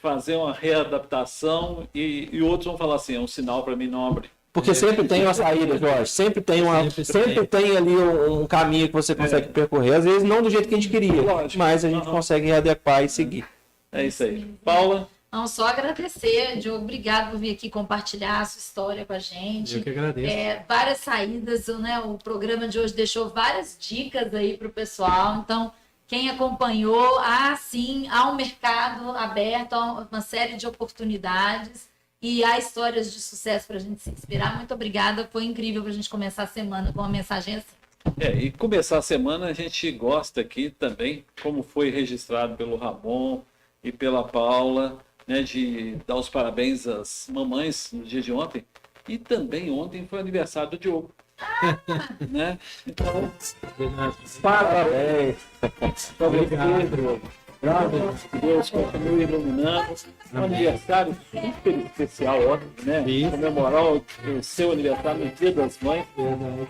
fazer uma readaptação, e outros vão falar assim, é um sinal para mim não abrir. Porque sempre tem uma saída, Jorge, sempre tem ali um caminho que você consegue percorrer, às vezes não do jeito que a gente queria, mas a gente consegue readequar e seguir. É isso aí. Paula? Não, só agradecer, Diogo, obrigado por vir aqui compartilhar a sua história com a gente. Eu que agradeço. Várias saídas, né? O programa de hoje deixou várias dicas aí para o pessoal. Então, quem acompanhou, sim, há um mercado aberto, há uma série de oportunidades e há histórias de sucesso para a gente se inspirar. Muito obrigada, foi incrível para a gente começar a semana com uma mensagem assim. E começar a semana a gente gosta aqui também, como foi registrado pelo Ramon e pela Paula, né, de dar os parabéns às mamães no dia de ontem. E também ontem foi aniversário do Diogo. Né? Então, parabéns. Obrigado. Que Deus continue iluminando. Um aniversário super especial ontem, né? Comemorar o seu aniversário no Dia das Mães.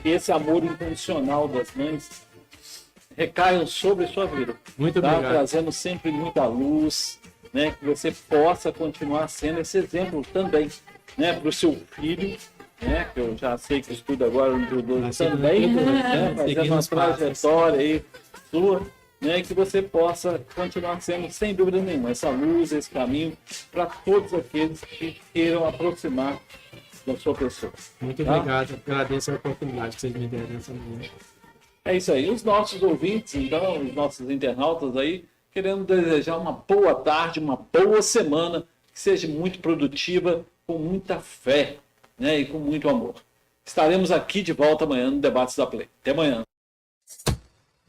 Que esse amor incondicional das mães recaiam sobre a sua vida. Muito obrigado. Trazendo sempre muita luz, né, que você possa continuar sendo esse exemplo também, né, para o seu filho, né, que eu já sei que estuda agora no Judô também, né, fazendo uma trajetória aí sua, né, que você possa continuar sendo, sem dúvida nenhuma, essa luz, esse caminho para todos aqueles que queiram aproximar da sua pessoa. Muito tá? obrigado, agradeço a oportunidade que vocês me deram nessa manhã. É isso aí. Os nossos ouvintes, então, os nossos internautas aí, querendo desejar uma boa tarde, uma boa semana, que seja muito produtiva, com muita fé, né, e com muito amor. Estaremos aqui de volta amanhã no Debates da Play. Até amanhã.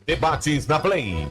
Debates da Play.